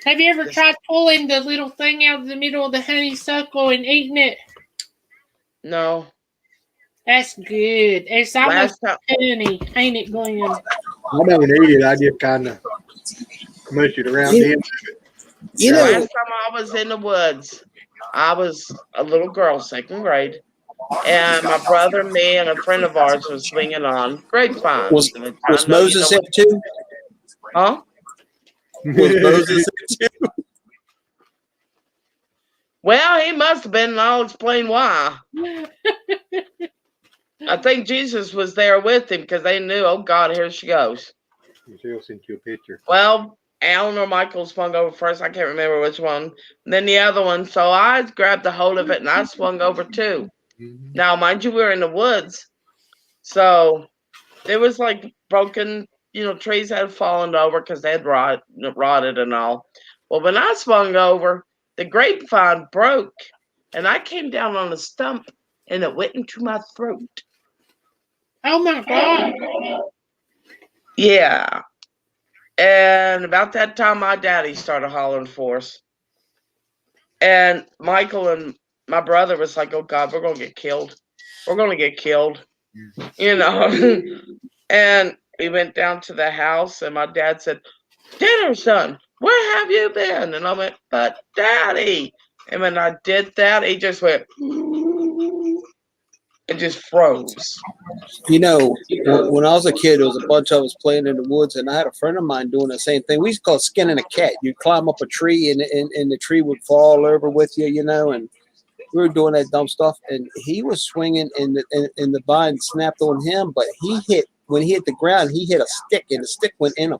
Have you ever tried pulling the little thing out of the middle of the honeysuckle and eating it? No. That's good. It's almost honey, ain't it, Glenn? I don't eat it. I just kind of mush it around the end of it. You know, last time I was in the woods, I was a little girl, 2nd grade, and my brother, me, and a friend of ours was swinging on grapevines. Was Moses there too? Huh? Was Moses there too? Well, he must have been, and I'll explain why. I think Jesus was there with him because they knew, oh God, here she goes. Michelle sent you a picture. Well, Alan or Michael swung over first. I can't remember which one. And then the other one. So I grabbed a hold of it and I swung over too. Mm-hmm. Now, mind you, we were in the woods. So there was like broken, trees had fallen over because they had rotted and all. Well, when I swung over, the grapevine broke and I came down on a stump and it went into my throat. Oh my God. Yeah. And about that time, my daddy started hollering for us. And Michael and my brother was like, oh, God, we're going to get killed. We're going to get killed. And we went down to the house, and my dad said, dinner, son, where have you been? And I went, but Daddy. And when I did that, he just went, and just froze. When I was a kid, there was a bunch of us playing in the woods, and I had a friend of mine doing the same thing. We used to call it skinning a cat. You'd climb up a tree, and the tree would fall over with you, and we were doing that dumb stuff. And he was swinging, and the vine snapped on him, but when he hit the ground, he hit a stick, and the stick went in him.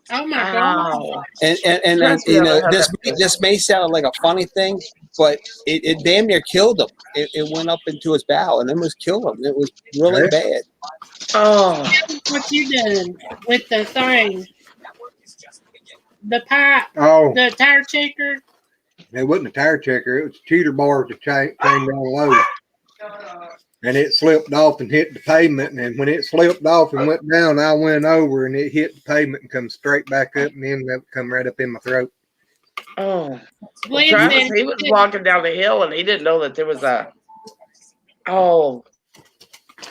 Oh my God! And this may sound like a funny thing, but it damn near killed him. It went up into his bow and almost killed him. It was really bad. Oh, what you doing with the thing? The pipe? Oh, the tire checker? It wasn't a tire checker. It was a cheater bar to chain down low. And it slipped off and hit the pavement. And when it slipped off and went down, I went over and it hit the pavement and come straight back up and then that come right up in my throat. Oh, Glenn Travis, said he was walking down the hill and he didn't know that there was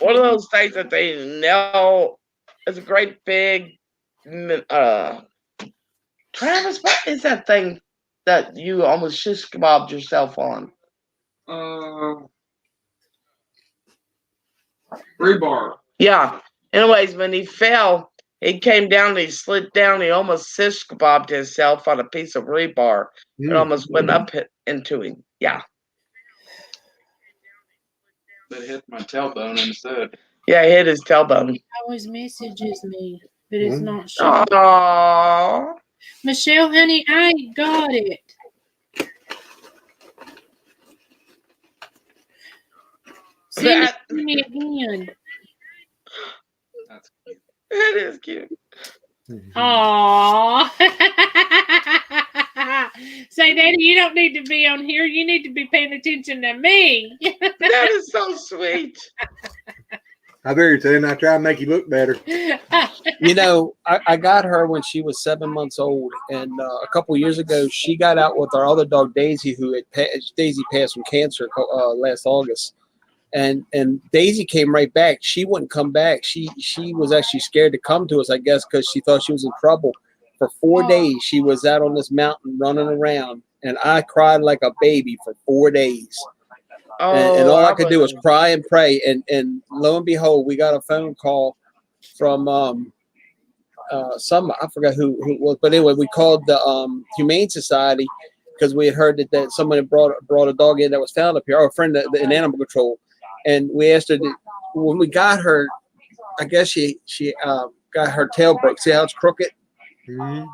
one of those things that they nail. It's a great big, Travis, what is that thing that you almost shish kebabbed yourself on? Rebar. Yeah. Anyways, when he fell, he came down and he slid down. He almost shish kebabbed himself on a piece of rebar. It almost went up into him. Yeah. But it hit my tailbone instead. Yeah, he hit his tailbone. He always messages me, but it's not showing. Aww. Michelle, honey, I got it. Send it to me again. That's cute. That is cute. Aww. Say, Daddy, you don't need to be on here. You need to be paying attention to me. That is so sweet. I very soon I try and make you look better. You know, I got her when she was 7 months old, and a couple years ago, she got out with our other dog Daisy, who had Daisy passed from cancer last August, and Daisy came right back. She wouldn't come back. She was actually scared to come to us, I guess, because she thought she was in trouble. For 4 days, she was out on this mountain running around, and I cried like a baby for 4 days. And all I could do was cry and pray. And lo and behold, we got a phone call from I forgot who it was, but anyway, we called the Humane Society because we had heard that someone had brought a dog in that was found up here, our friend in animal control, and we asked her when we got her, I guess she got her tail broke. See how it's crooked? Mm-hmm.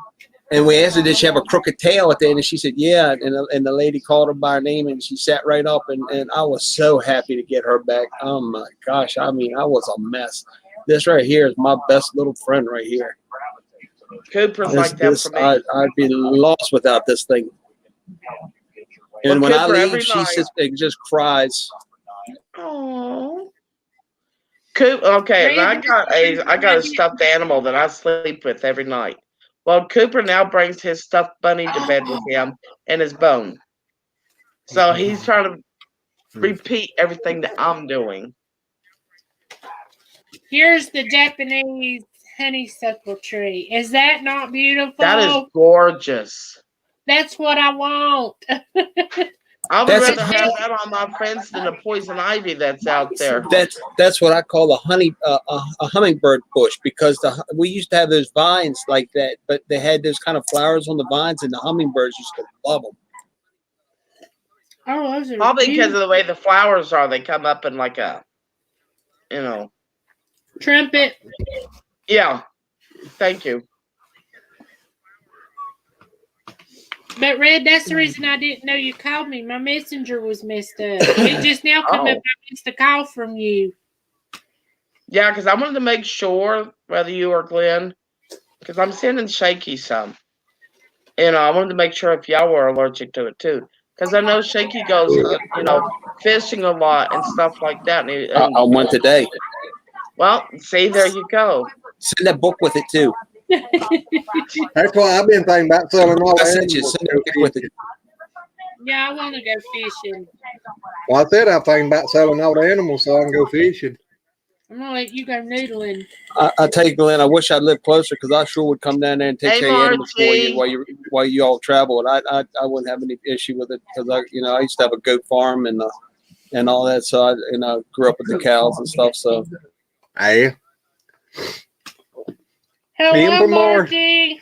And we asked her, did she have a crooked tail at the end? And she said, yeah. And the lady called her by her name, and she sat right up. And I was so happy to get her back. Oh, my gosh. I mean, I was a mess. This right here is my best little friend right here. Cooper's like that for me. I'd be lost without this thing. And when I leave, she sits and just cries. Oh. Coop, okay, and I got a stuffed animal that I sleep with every night. Well, Cooper now brings his stuffed bunny to bed with him and his bone. So he's trying to repeat everything that I'm doing. Here's the Japanese honeysuckle tree. Is that not beautiful? That is gorgeous. That's what I want. I would rather have that on my fence than the poison ivy that's out there. That's what I call a hummingbird bush, because we used to have those vines like that, but they had those kind of flowers on the vines, and the hummingbirds used to love them. Oh, those are probably because of the way the flowers are. They come up in like a, trumpet. Yeah. Thank you. But Red, that's the reason I didn't know you called me. My messenger was messed up. It just now come up. I missed a call from you. Yeah, because I wanted to make sure whether you or Glenn, because I'm sending Shaky some. I wanted to make sure if y'all were allergic to it too, because I know Shaky goes, fishing a lot and stuff like that. And I went today. Well, see, there you go. Send that book with it too. That's why I've been thinking about selling all the animals. With it. Yeah, I want to go fishing. Well, I said I'm thinking about selling all the animals so I can go fishing. I'm gonna let you go noodling. I tell you, Glenn, I wish I lived closer, because I sure would come down there and take care of your animals for you while you all travel. And I wouldn't have any issue with it, because I used to have a goat farm and all that, so I grew up with the cows and stuff. So, hey. Hello, Marty.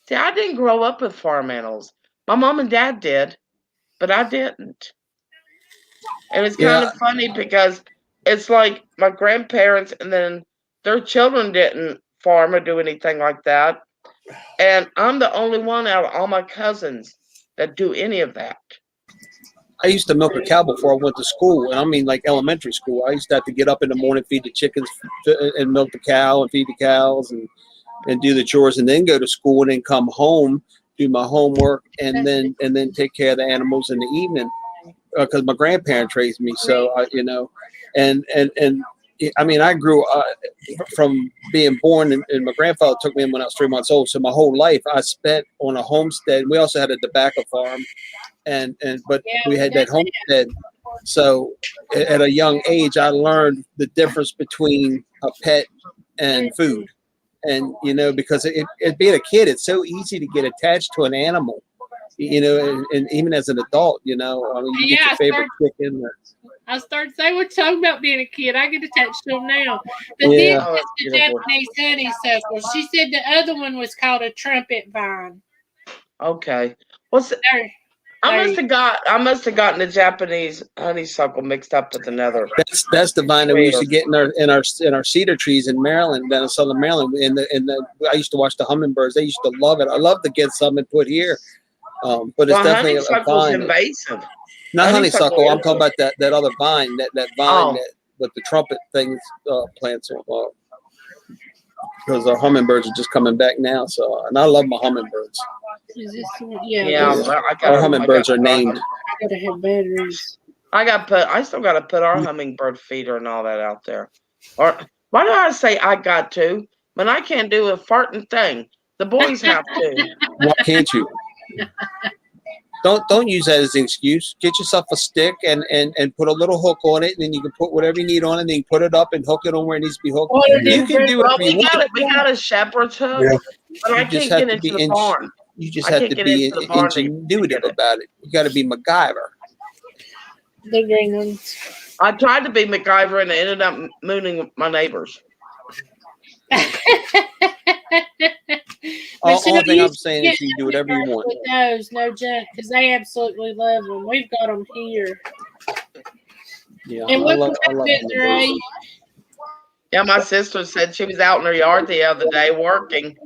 See, I didn't grow up with farm animals. My mom and dad did, but I didn't. And it's kind of funny because it's like my grandparents and then their children didn't farm or do anything like that. And I'm the only one out of all my cousins that do any of that. I used to milk a cow before I went to school, and I mean like elementary school. I used to have to get up in the morning, feed the chickens, and milk the cow, and feed the cows, and do the chores, and then go to school, and then come home, do my homework, and then take care of the animals in the evening, because my grandparents raised me. So and I mean, I grew from being born, and my grandfather took me in when I was 3 months old. So my whole life I spent on a homestead. We also had a tobacco farm, but we had that homestead. So at a young age, I learned the difference between a pet and food. And, you know, because it being a kid, it's so easy to get attached to an animal, you know, and even as an adult, you know, I mean, you get your favorite chicken. I started saying, we're talking about being a kid. I get attached to them now. But Yeah. then it's the Japanese honeysuckle. She said the other one was called a trumpet vine. Okay. What's it? I must have gotten the Japanese honeysuckle mixed up with another. That's the vine that we used to get in our cedar trees in Maryland, down in Southern Maryland. I used to watch the hummingbirds. They used to love it. I love to get some and put here, but it's definitely a vine. Invasive. Not honeysuckle. I'm talking about that other vine, that vine that with the trumpet things plants on. Because our hummingbirds are just coming back now. So, and I love my hummingbirds. Is this one? Our hummingbirds are named. I gotta have batteries. I still gotta put our hummingbird feeder and all that out there. Or why do I say I got to when I can't do a farting thing? The boys have to. Why can't you? Don't use that as an excuse. Get yourself a stick and put a little hook on it, and then you can put whatever you need on it, and then you put it up and hook it on where it needs to be hooked. You can do it. We got a shepherd's hook, but I can't get into the barn. You just have to be ingenuitive about it. You got to be MacGyver. The green ones. I tried to be MacGyver and I ended up mooning my neighbors. All thing I'm saying is you do whatever you want. With those, no junk, because they absolutely love them. We've got them here. Yeah, and I love them. Yeah, my sister said she was out in her yard the other day working,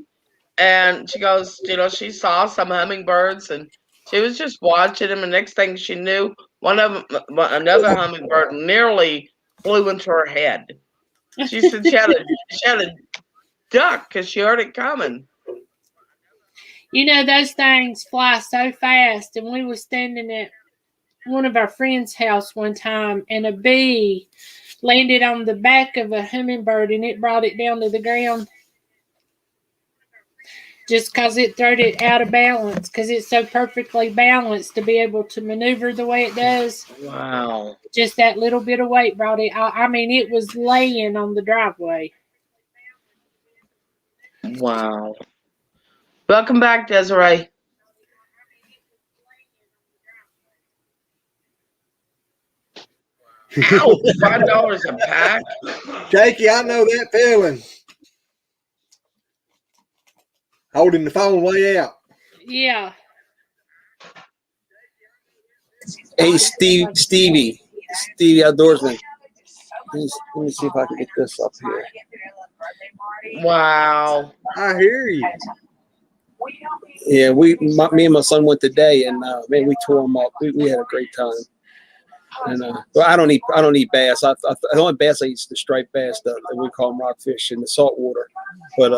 and she goes, you know, she saw some hummingbirds, and she was just watching them. And next thing she knew, another hummingbird nearly flew into her head. She said she had a duck because she heard it coming. You know, those things fly so fast. And we were standing at one of our friends' house one time, and a bee landed on the back of a hummingbird, and it brought it down to the ground just because it threw it out of balance, because it's so perfectly balanced to be able to maneuver the way it does. Wow. Just that little bit of weight brought it. I mean, it was laying on the driveway. Wow. Welcome back, Desiree. Ow, $5 a pack. Jakey, I know that feeling. Holding the phone way out. Yeah. Hey, Stevie Outdoorsman. Let me see if I can get this up here. Wow. I hear you. Yeah, me and my son went today, and man, we tore them up. We had a great time. And well, I don't eat bass. The only bass I eat is the striped bass that we call them rockfish in the salt water. But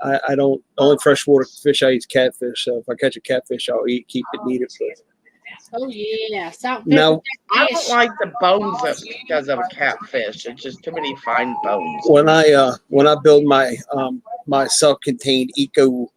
I don't. The only freshwater fish I eat is catfish. So if I catch a catfish, I'll keep it, and eat it. Oh yeah, no, I don't like the bones because of a catfish. It's just too many fine bones. When I build my my self-contained eco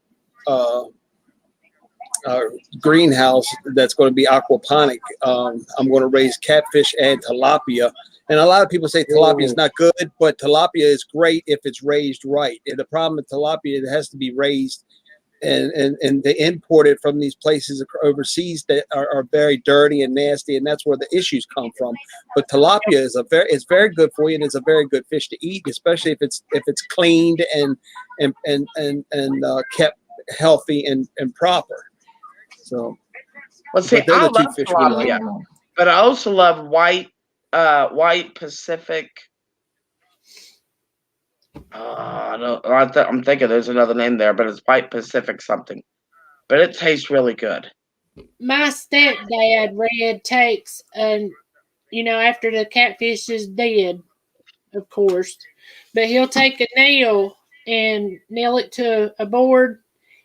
greenhouse that's going to be aquaponic, I'm going to raise catfish and tilapia. And a lot of people say tilapia is not good, but tilapia is great if it's raised right. And the problem with tilapia, it has to be raised, and they import it from these places overseas that are very dirty and nasty, and that's where the issues come from. But tilapia is it's very good for you, and it's a very good fish to eat, especially if it's cleaned and kept healthy and proper. So, well, see, I love tilapia, but I also love white Pacific. I'm thinking there's another name there, but it's white Pacific something. But it tastes really good. My stepdad, Red, takes, after the catfish is dead, of course, but he'll take a nail and nail it to a board,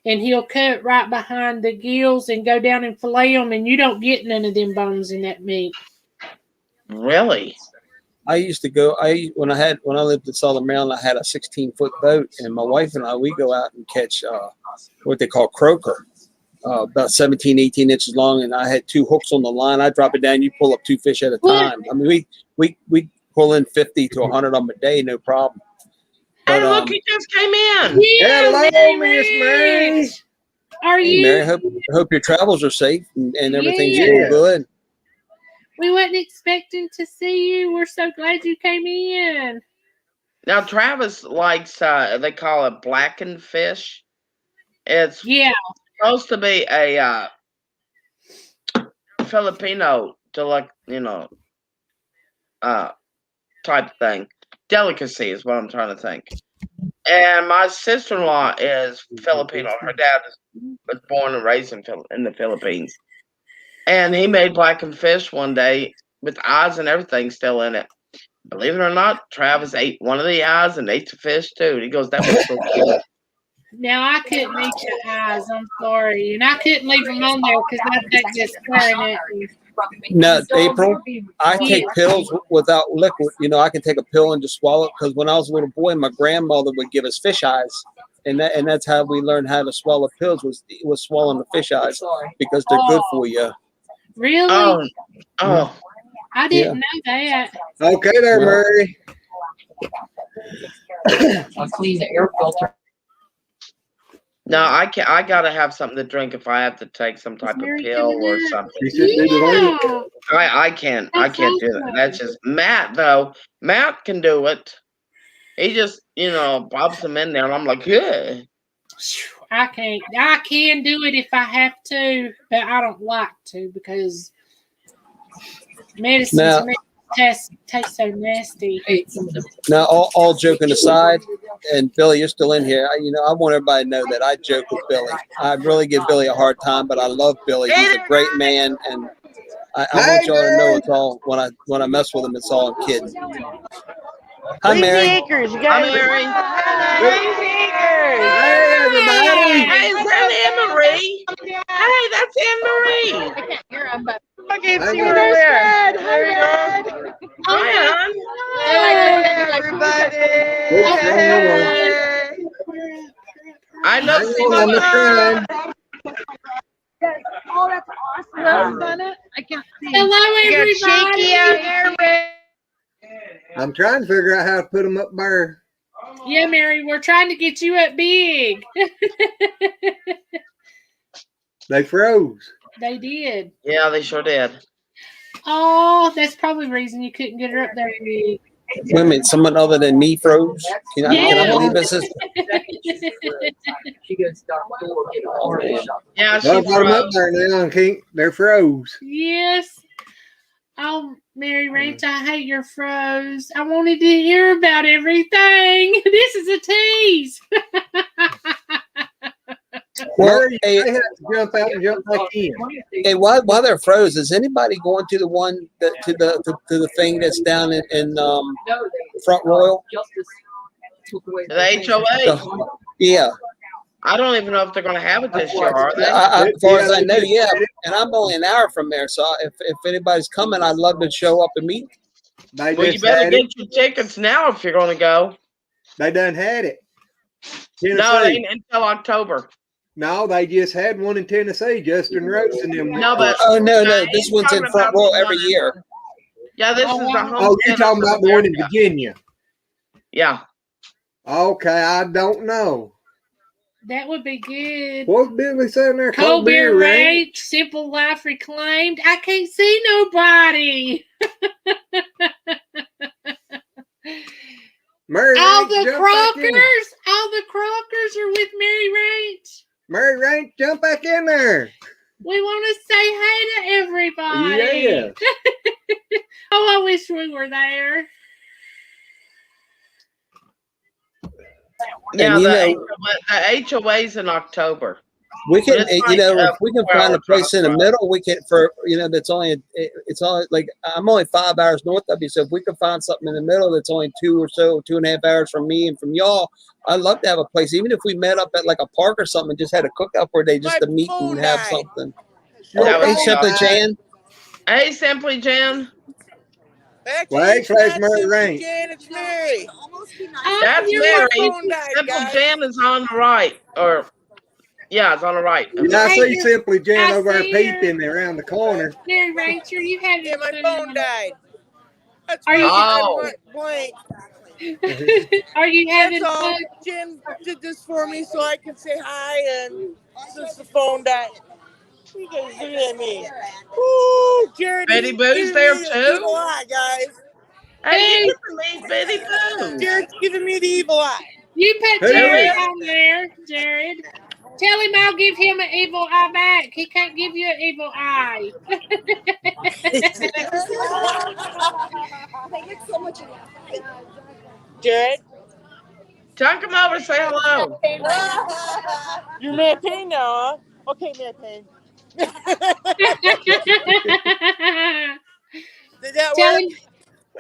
and he'll cut right behind the gills and go down and fillet them, and you don't get none of them bones in that meat. Really? I used to go. When I lived in Southern Maryland, I had a 16-foot boat, and my wife and I we go out and catch what they call croaker, about 17, 18 inches long, and I had 2 hooks on the line. I drop it down, you pull up 2 fish at a time. I mean, we pull in 50 to 100 of them a day, no problem. Hey, But, look, he just came in. Yeah, Hello, Miss Mary. Ranch. Are hey, you? Mary, hope your travels are safe and everything's Yeah. going good. We wasn't expecting to see you. We're so glad you came in. Now, Travis likes, they call it blackened fish. It's Yeah. supposed to be a Filipino type thing. Delicacy is what I'm trying to think. And my sister-in-law is Filipino. Her dad was born and raised in the Philippines. And he made blackened fish one day with eyes and everything still in it. Believe it or not, Travis ate one of the eyes and ate the fish too. And he goes, that was so cute. Now, I couldn't eat your eyes. I'm sorry. And I couldn't leave them on there because I think just staring at you. Now, April, I take pills without liquid. You know, I can take a pill and just swallow it, because when I was a little boy, my grandmother would give us fish eyes. And that's how we learned how to swallow pills, was swallowing the fish eyes, because they're good for you. Really? Oh. I didn't know that. Okay there, Murray. I'll clean the air filter. No, I can't. I gotta have something to drink if I have to take some type of Mary pill coming or in? something. Yeah. I can't. I can't do that. That's just Matt though. Matt can do it. He just pops them in there, and I'm like, yeah. I can't. I can do it if I have to, but I don't like to because medicine to me tastes so nasty. Now, all joking aside, and Billy, you're still in here. I want everybody to know that I joke with Billy. I really give Billy a hard time, but I love Billy. He's a great man, and I want y'all to know it's all when I mess with him, it's all kidding. Hi, Mary. Acres, you Hi, guys. Mary. Hey, everybody. Hey, is that Anne Marie? Hey, that's Anne Marie. I can't hear him, but I can't Hi, see Mary. her there. there we go. Hi, Anne. Hey, everybody. Hey. I know. I'm trying. Oh, that's awesome. I can see. Hello, You got everybody. Shaky out there. I'm trying to figure out how to put them up there. Yeah, Mary, we're trying to get you up big. They froze. They did. Yeah, they sure did. Oh, that's probably the reason you couldn't get her up there big. Wait a minute, someone other than me froze? Can I believe this is? She goes down the door, get an orange. Yeah, she Well, put them up froze. there now, and they're froze. Yes. Oh, Mary Ranch, I hate your froze. I wanted to hear about everything. This is a tease. Well, Murray, hey, they have to jump out and jump back in. hey, while they're froze, is anybody going to the one to the thing that's down in Front Royal? The HOA. Yeah. I don't even know if they're going to have it this year, are they? As far as I know, yeah. And I'm only an hour from there, so if anybody's coming, I'd love to show up and meet. They Well, you just better had get it. your tickets now if you're going to go. They done had it. No, it Tennessee. ain't until October. No, they just had one in Tennessee. Justin Rhodes and them. No, but Oh no, I this ain't one's in talking Front about Royal the every one- year. Yeah, this is the Oh, you're homestead talking of about the one in America. Virginia. Yeah. Okay, I don't know. That would be good. What's Billy saying there? Cold beer Ranch? ranch, simple life reclaimed. I can't see nobody. Mary All Ranch, the jump back in. Crockers are with Mary Ranch. Mary Ranch, jump back in there. We want to say hey to everybody. Yeah. Oh, I wish we were there. Yeah, And, the HOA's in October. We can, But it's if we can find a place in the drive. middle, we can that's only it's only like I'm only 5 hours north of you. So if we can find something in the middle that's only 2.5 hours from me and from y'all, I'd love to have a place. Even if we met up at like a park or something, and just had a cookout for a day, just to meet and have something. That Oh, would hey, be Simply awesome. Jan. Hey, Simply Jan. Flag, flash, Murray rank. Jan, it's Mary. That's you're Mary. phone died, Simple guys. Jan is on the right. Or, yeah, it's on the right. Yeah, I Hey, see you're- Simply Jan I over there see her. peeping around the corner. Mary Rachel, you having Yeah, my fun? phone died. That's Are why you- I Oh. went blank. Are you having That's all. fun? Jen did this for me so I can say hi, and since the phone died. You guys look at me. Woo, Jared. Betty he's Boo's giving there me the too? evil eye, guys. Hey, you get to meet Betty Boo. Jared's giving me the evil eye. You put Who Jared is? on there, Jared. Tell him I'll give him an evil eye back. He can't give you an evil eye. Jared, Tell come over and say hello. you're Mary Payne now, huh? Okay, Mary Payne. Did that Tell work?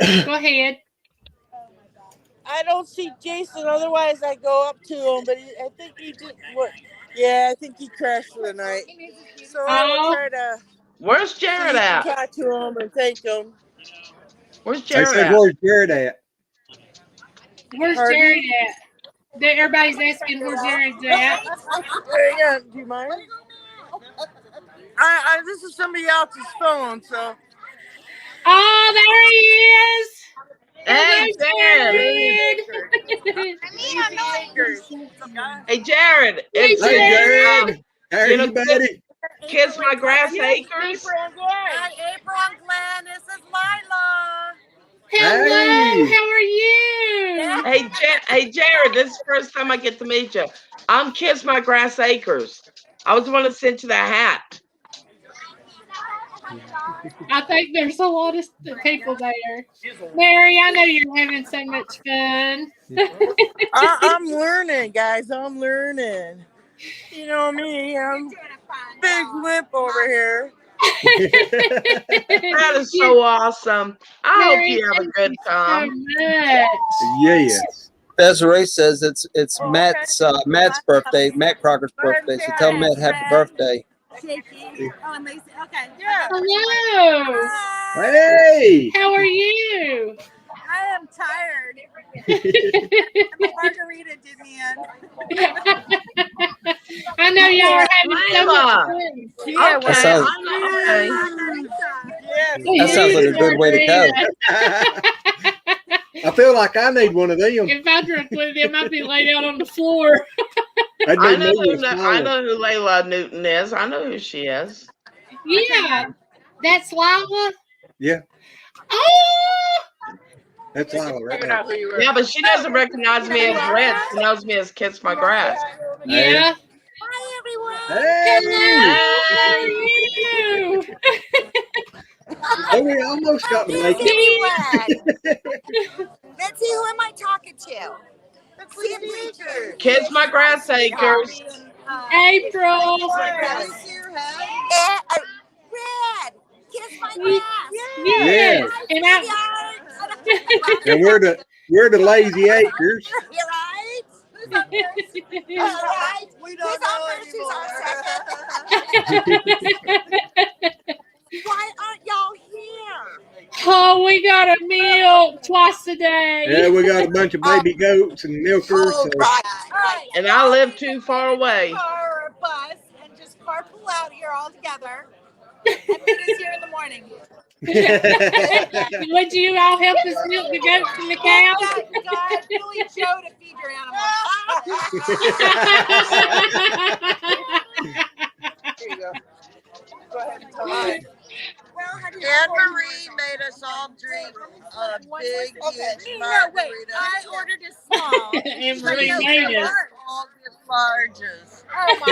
him. Go ahead. I don't see Jason. Otherwise, I go up to him. But I think he just what? Yeah, I think he crashed for the night. So I will try to Where's Jared at? talk to him and thank him. Where's They Jared said, at? where's Jared at? Where's Pardon? Jared at? Everybody's asking where Jared's at. Hang on, do you mind? This is somebody else's phone, so. Oh, there he is. Hey, Jared. Hey, Jared. It's Hey, Jared. How are you know, you, buddy? Kiss My Grass Acres. Hi, April and Glenn. This is Lila. Hello. Hey. How are you? Hey, Jared. This is the first time I get to meet you. I'm Kiss My Grass Acres. I was the one that sent you that hat. I think there's a lot of people there. Mary, I know you're having so much fun. I'm learning, guys. I'm learning. You know me. I'm big limp over here. That is so awesome. I hope Mary, you have a good so time. much. Yes. Desiree says it's Matt's birthday, Matt Crocker's birthday. So tell Matt happy birthday. Shaky. Oh, amazing. Okay. Yeah. Hello. Hey. How are you? I am tired. The margarita did me in. I know y'all are having so much fun. Yeah, Okay, That sounds- okay. That sounds like a good way to go. I feel like I need one of them. If I drink one of them, I'd be laid out on the floor. That'd I be know me who with I Smiling. know who Layla Newton is. I know who she is. Yeah, that's Lila. Yeah, Oh, that's Lila right there. Yeah, but she doesn't recognize me as Red. She knows me as Kiss My Grass. yeah. Hi, everyone. Hey. Hello. How are you? Oh, we almost got to make it. Let's see, who am I talking to? Simply Kiss My Grass Acres. April. Red. Kiss my grass. Yes. And I, And we're the lazy acres. You're right. Who's on first? All right. We don't know who's on second? Why aren't y'all here? oh, we got a meal twice a day. Yeah, we got a bunch of baby goats and milkers. So. Right. And I live too far away. Car or bus and just carpool out here all together and meet us here in the morning. Would you all help us milk the goats and the cows? God, Billy Joe to feed your animals. Here you go. Go ahead and tell me. Anne Marie made us all drink a big, huge margarita. I ordered a small. Anne Marie made us. All the larges. Oh my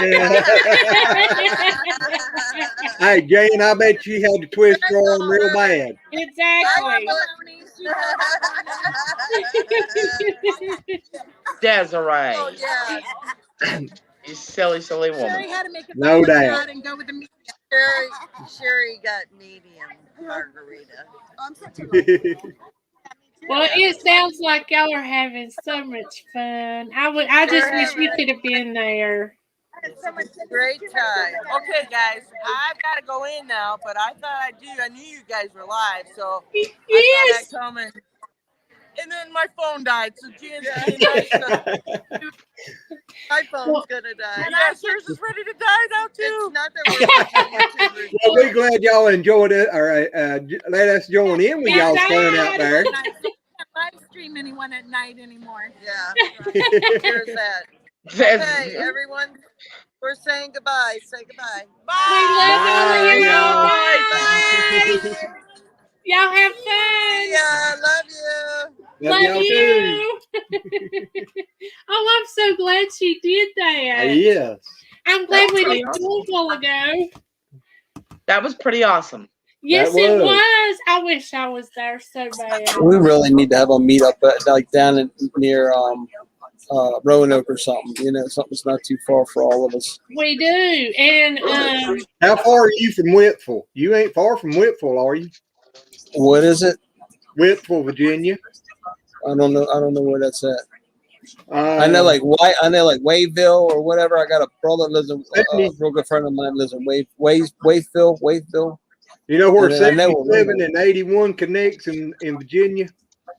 Hey, Jane, I bet you had to twist your arm real bad. Exactly. Desiree. Oh, yeah. You silly, silly woman. Sherry had to make it No doubt. and go with the medium. Sherry got medium margarita. I'm such a Well, it sounds like y'all are having so much fun. I just wish we could have been there. Great time. Okay, guys, I've got to go in now, but I thought I knew you guys were live, so I thought Yes. I'd come and then my phone died, so Jan's being nice to My phone's gonna die. And yeah, yours is ready to die now too. It's not that we're watching YouTube. Well, we're glad y'all enjoyed it. All right, let us join in with y'all's fun out there. Live stream anyone at night anymore. Yeah, there's that. Okay, everyone, we're saying goodbye. Say goodbye. We love Bye. you. Bye. Y'all have fun. Yeah, love you. Love y'all you. Oh, I'm so glad she did that. Yes. I'm glad we pretty did it a while ago. That was pretty awesome. Yes, That it was. was. I wish I was there so bad. We really need to have a meetup like down near Roanoke or something. You know, something's not too far for all of us. We do. And How far are you from Whitfield? You ain't far from Whitfield, are you? What is it? Whitfield, Virginia. I don't know. I don't know where that's at. I know like Wayville or whatever. I got a brother lives in a real good friend of mine lives in Wayville. You know where And I know 77 and 81 connects in Virginia?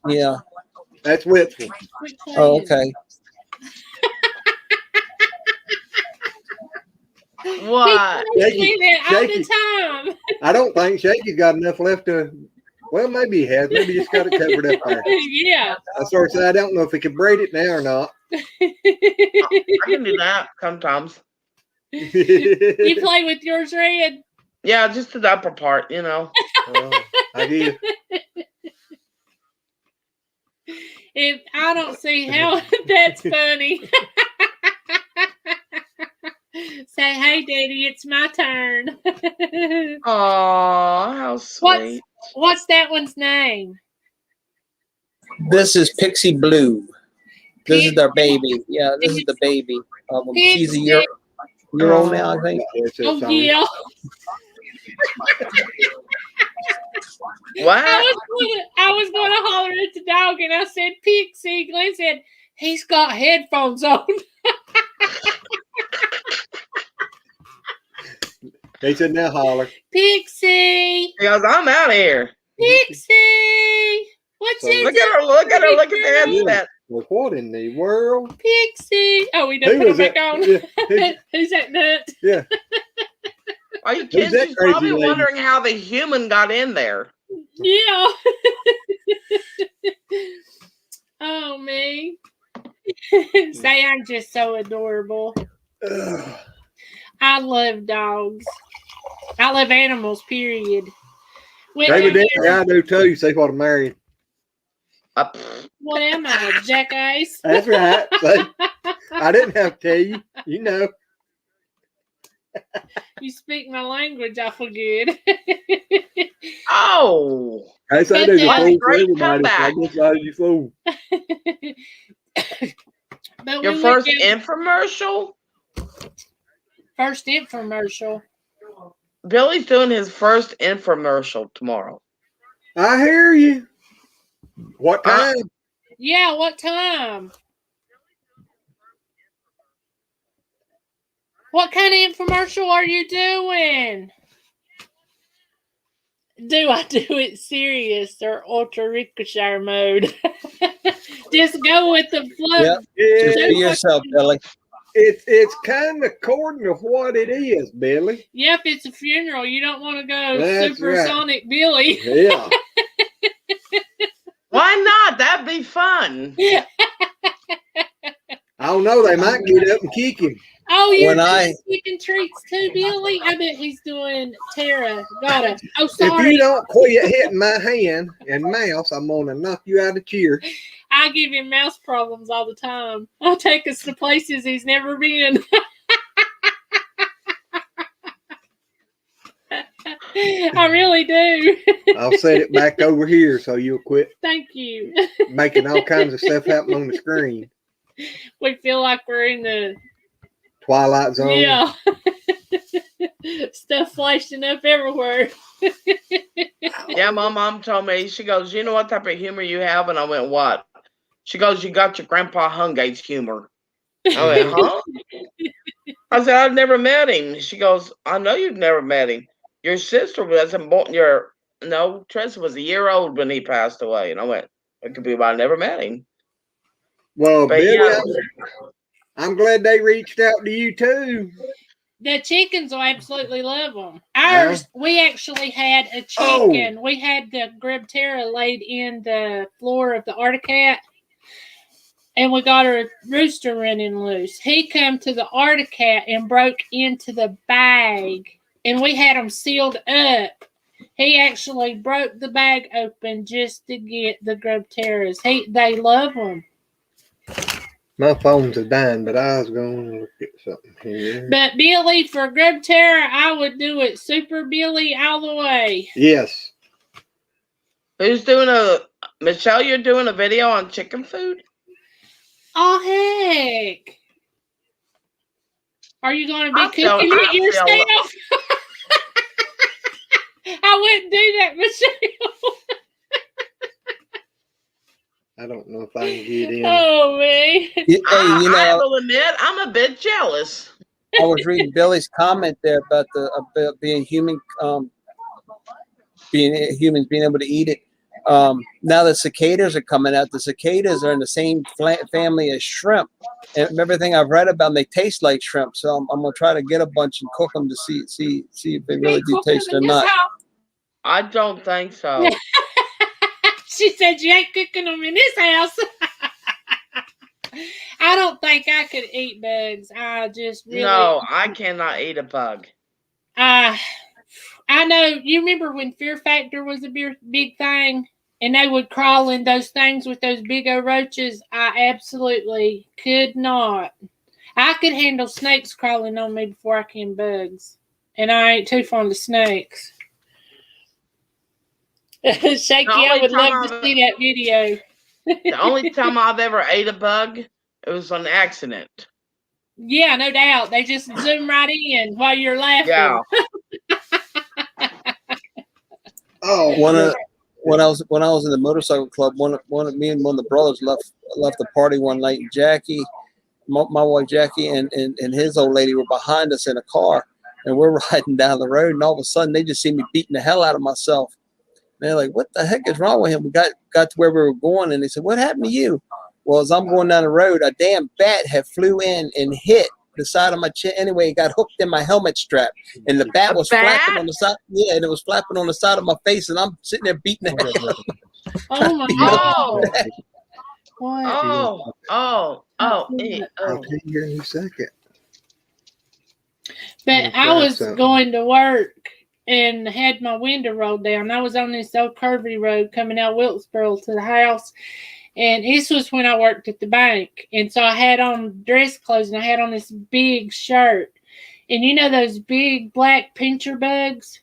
Yeah. That's Whitfield. Oh, okay. What? Shaky, all Shaky. the time. I don't think Shaky's got enough left to. Well, maybe he has. Maybe he's got it covered up there. Yeah. That's what I said. I don't know if he can braid it now or not. I can do that sometimes. You play with yours, Red? Yeah, just the upper part, you know. I do. If I don't see how that's funny. Say, hey, Daddy, it's my turn. Aw, how sweet. What's that one's name? This is Pixie Blue. This is their baby. Yeah, this is the baby of them. She's a year old now, I think. Oh, yeah. What? I was going to holler at the dog, and I said, Pixie. Glenn said, he's got headphones on. He said, now holler. Pixie. Because I'm out of here. Pixie. What's So, it? Look at her, look at her, look at the headset. Well, what in the world? Pixie. Oh, we done Who put was it back that? on. Yeah. Who's that nut? Yeah. Are you Who's kidding? that She's crazy probably lady? wondering how the human got in there. Yeah. Oh, me. Say I'm just so adorable. Ugh. I love dogs. I love animals, period. Evidently, I do too. See what I'm married. What am I, a jackass? That's right. See? I didn't have to tell you. You know. You speak my language awful good. Oh. I say there's a What a fool for great everybody. So I comeback. guess I you fool. But Your we first went down- infomercial? First infomercial. Billy's doing his first infomercial tomorrow. I hear you. What time? Yeah, what time? What kind of infomercial are you doing? Do I do it serious or ultra ricochet mode? Just go with the flow. Yep. Just be yourself, Billy. It's kind of according to what it is, Billy. Yep, it's a funeral. You don't want to go That's supersonic Billy. Yeah. Why not? That'd be fun. I don't know. They might get up and kick him. Oh, you're When I- chicken treats too, Billy? I bet he's doing Tara. Got it. Oh, If sorry. you don't quit hitting my hand and mouse, I'm gonna knock you out of cheer. I give him mouse problems all the time. I'll take us to places he's never been. I really do. I'll set it back over here so you'll quit Thank you. making all kinds of stuff happen on the screen. We feel like we're in the Twilight Zone. yeah. Stuff flashing up everywhere. Yeah, my mom told me, she goes, you know what type of humor you have? And I went, what? She goes, you got your Grandpa Hungate's humor. I went, huh? I said, I've never met him. She goes, I know you've never met him. Your sister wasn't born. No, Tristan was a year old when he passed away. And I went, it could be why I never met him. Well, But Billy, yeah. I'm glad they reached out to you too. The chickens will absolutely love them. Ours, we actually had a chicken. We had the grub terra laid in the floor of the Articat, and we got our rooster running loose. He come to the Articat and broke into the bag, and we had them sealed up. He actually broke the bag open just to get the grub terras. They love them. My phone's dying, but I was going to look at something here. But Billy, for grub terra, I would do it Super Billy all the way. Yes. Who's doing Michelle, you're doing a video on chicken food? Oh, heck. Are you going to be cooking it yourself? I wouldn't do that, Michelle. I don't know if I can get in. Oh, man. I will admit, I'm a bit jealous. I was reading Billy's comment there about being human, humans being able to eat it. Now the cicadas are coming out. The cicadas are in the same family as shrimp, and everything I've read about them, they taste like shrimp. So I'm gonna try to get a bunch and cook them to see if they really do taste or not. I don't think so. She said you ain't cooking them in this house. I don't think I could eat bugs. I just really... No, I cannot eat a bug. I know. You remember when Fear Factor was a big thing, and they would crawl in those things with those big old roaches? I absolutely could not. I could handle snakes crawling on me before I can bugs, and I ain't too fond of snakes. Shaky, I would love to see that video. The only time I've ever ate a bug, it was an accident. Yeah, no doubt. They just zoom right in while you're laughing. Yeah. When I was in the motorcycle club, me and one of the brothers left the party one night. And Jackie, my wife Jackie, and his old lady were behind us in a car, and we're riding down the road, and all of a sudden they just see me beating the hell out of myself. And they're like, "What the heck is wrong with him?" We got to where we were going, and they said, "What happened to you?" Well, as I'm going down the road, a damn bat had flew in and hit the side of my chin. Anyway, it got hooked in my helmet strap, and the bat was flapping on the side. Yeah, and it was flapping on the side of my face, and I'm sitting there beating the hell out of it. Oh my God! I'll tell you here in a second. But I was going to work and had my window rolled down. I was on this old curvy road coming out Wilkesboro to the house. And this was when I worked at the bank. And so I had on dress clothes, and I had on this big shirt. And you know those big black pincher bugs?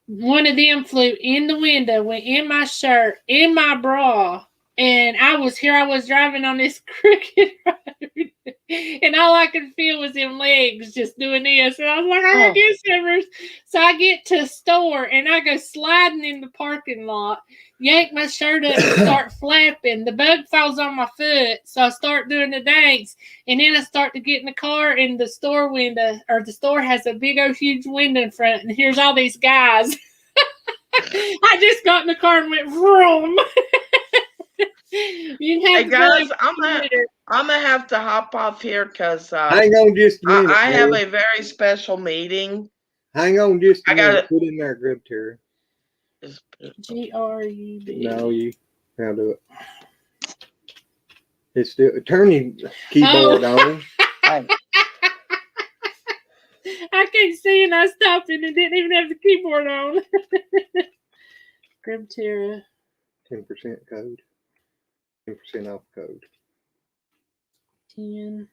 One of them flew in the window, went in my shirt, in my bra. And I was driving on this crooked road. And all I could feel was them legs just doing this. And I was like, I get shivers. So I get to the store, and I go sliding in the parking lot, yank my shirt up and start flapping. The bug falls on my foot. So I start doing the dance. And then I start to get in the car, and the store window, or the store has a big old huge window in front. And here's all these guys. I just got in the car and went vroom. Hey guys, I'm gonna have to hop off here because hang on just a minute. I have a very special meeting. Hang on just a minute. Put in there, grub terra. GRUB. No, I'll do it. It's still turn your keyboard on. I can't see, and I stopped it and didn't even have the keyboard on. Grub terra. 10% code. 10% off code. 10%.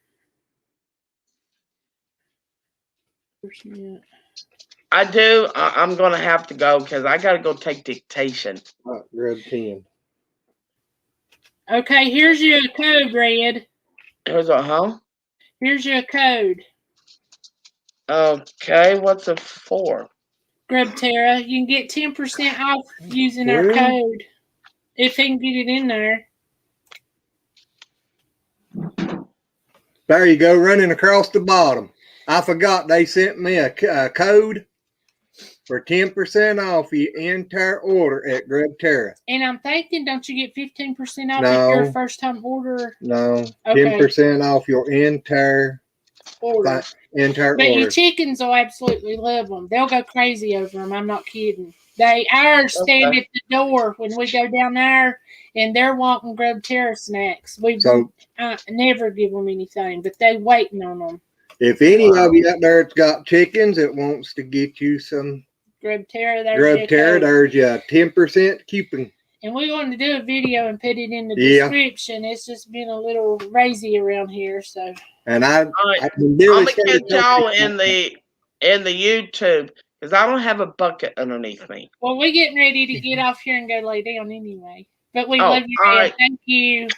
I'm gonna have to go because I gotta go take dictation. Grab 10. Okay, here's your code, Red. Here's a Here's your code. Okay, what's it for? Grub terra. You can get 10% off using our code if he can get it in there. There you go, running across the bottom. I forgot they sent me a code for 10% off your entire order at Grub Terra. And I'm thinking, don't you get 15% off No. if you're a first time order? No, Okay. 10% off your entire Order. But order. your chickens will absolutely love them. They'll go crazy over them. I'm not kidding. Ours stand at the door when we go down there, and they're wanting Grub Terra snacks. We never give them anything, but they waiting on them. If any of you out there's got chickens that wants to get you some Grub Terra, there's your 10% coupon. And we're going to do a video and put it in the description. It's just been a little crazy around here, so. And I'm gonna catch y'all in the YouTube because I don't have a bucket underneath me. Well, we're getting ready to get off here and go lay down anyway. But we love you, man. Thank you.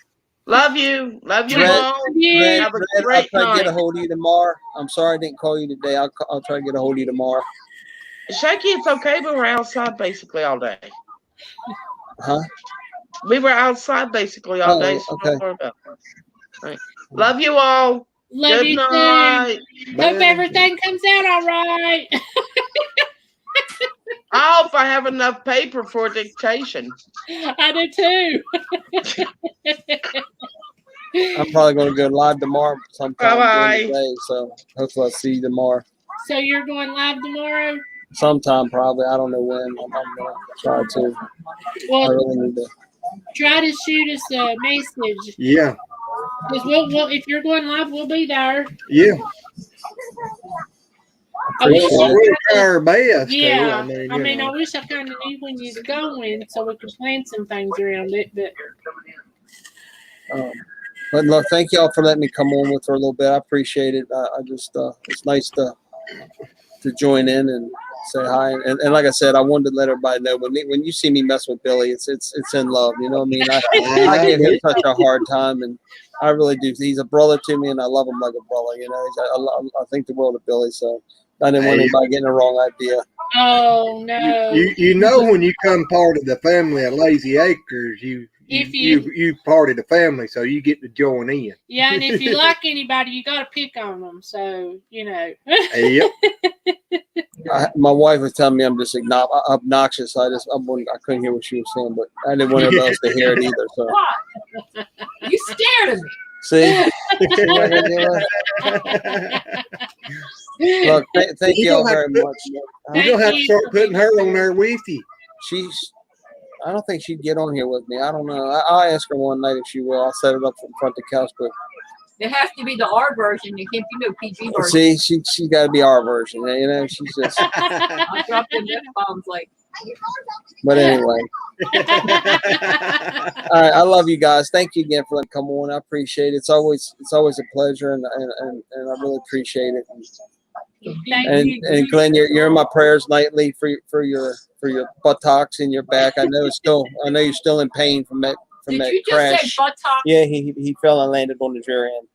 Love you. Love you Red, all. Red, Have a Red, great I'll try night. to get a hold of you tomorrow. I'm sorry I didn't call you today. I'll try to get a hold of you tomorrow. Shaky, it's okay, but we're outside basically all day. Huh? We were outside basically all day, so don't worry about it. All right. Love you all. Love you night. Too. Hope everything comes out all right. I hope I have enough paper for dictation. I do too. I'm probably going to go live tomorrow sometime Bye-bye. during the day, so hopefully I'll see you tomorrow. So you're going live tomorrow? Sometime probably. I don't know when. I'm going to try to. Well, I really need to. Try to shoot us a message. Yeah. Because we'll, if you're going live, we'll be there. Yeah. We'll try our best. Yeah. Too. I mean, I wish I kind of knew when you was going so we could plan some things around it. But look, thank y'all for letting me come on with her a little bit. I appreciate it. I just it's nice to join in and say hi. And like I said, I wanted to let everybody know when you see me mess with Billy, it's in love. You know what I mean? I give him such a hard time, and I really do. He's a brother to me, and I love him like a brother. You know, I think the world of Billy. So I didn't want anybody getting the wrong idea. Oh no! You know when you come part of the family of Lazy Acres, you part of the family, so you get to join in. Yeah, and if you like anybody, you got to pick on them. So you know. Yep. My wife was telling me I'm just obnoxious. I couldn't hear what she was saying, but I didn't want anybody else to hear it either. So You scared of me. see. Look, thank you all very much. You don't have to start putting her on there with you. I don't think she'd get on here with me. I don't know. I'll ask her one night if she will. I'll set it up in front of the couch, but It has to be the R version. You can't do no PG version. see, she got to be our version. You know, she's just. I dropped in F-bombs like. But anyway. All right, I love you guys. Thank you again for letting me come on. I appreciate it. It's always a pleasure, and I really appreciate it. And Glenn, you're in my prayers nightly for your buttocks and your back. I know you're still in pain from that you crash. just say buttocks? Yeah, he fell and landed on his rear end.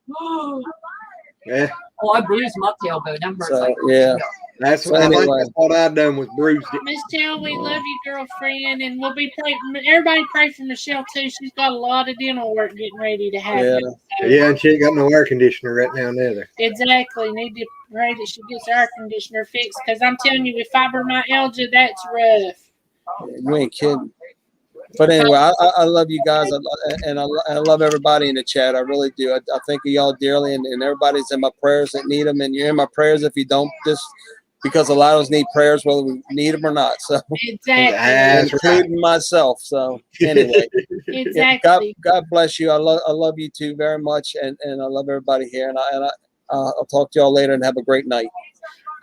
Yeah. Oh, I bruised my tailbone. That hurts So, like yeah. That's So anyway. what I done was bruised it. Michelle, we love you, girlfriend, and we'll be praying. Everybody pray for Michelle too. She's got a lot of dental work getting ready to happen. Yeah, yeah, and she ain't got no air conditioner right now neither. Exactly. Need to pray that she gets her air conditioner fixed because I'm telling you, with fibromyalgia, that's rough. You ain't kidding. But anyway, I love you guys, and I love everybody in the chat. I really do. I think of y'all dearly, and everybody's in my prayers that need them, and you're in my prayers if you don't, just because a lot of us need prayers whether we need them or not. So exactly, including myself. So anyway, exactly. God bless you. I love you too very much, and I love everybody here. And I'll talk to y'all later, and have a great night.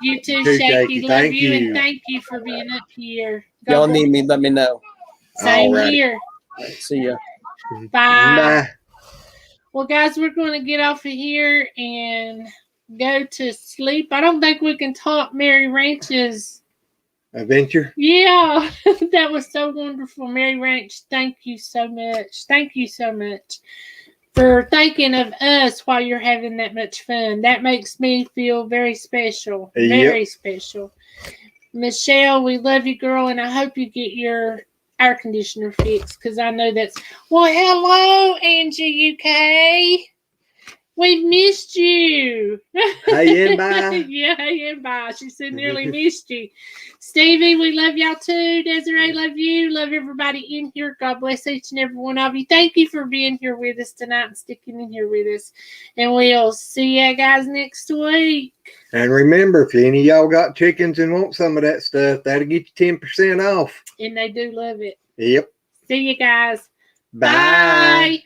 You too, Shaky. Love you, and thank you for being up here. Y'all need me, let me know. Same here. See ya. Bye. Well, guys, we're going to get off of here and go to sleep. I don't think we can top Mary Ranch's adventure. Yeah, that was so wonderful. Mary Ranch, thank you so much. Thank you so much for thinking of us while you're having that much fun. That makes me feel very special. Very special. Michelle, we love you, girl, and I hope you get your air conditioner fixed because I know that's. Well, hello, Angie UK. We've missed you. Hey and bye. Yeah, hey and bye. She said nearly missed you. Stevie, we love y'all too. Desiree, love you. Love everybody in here. God bless each and every one of you. Thank you for being here with us tonight and sticking in here with us. And we'll see you guys next week. And remember, if any of y'all got chickens and want some of that stuff, that'll get you 10% off. And they do love it. Yep. See you guys. Bye. Bye.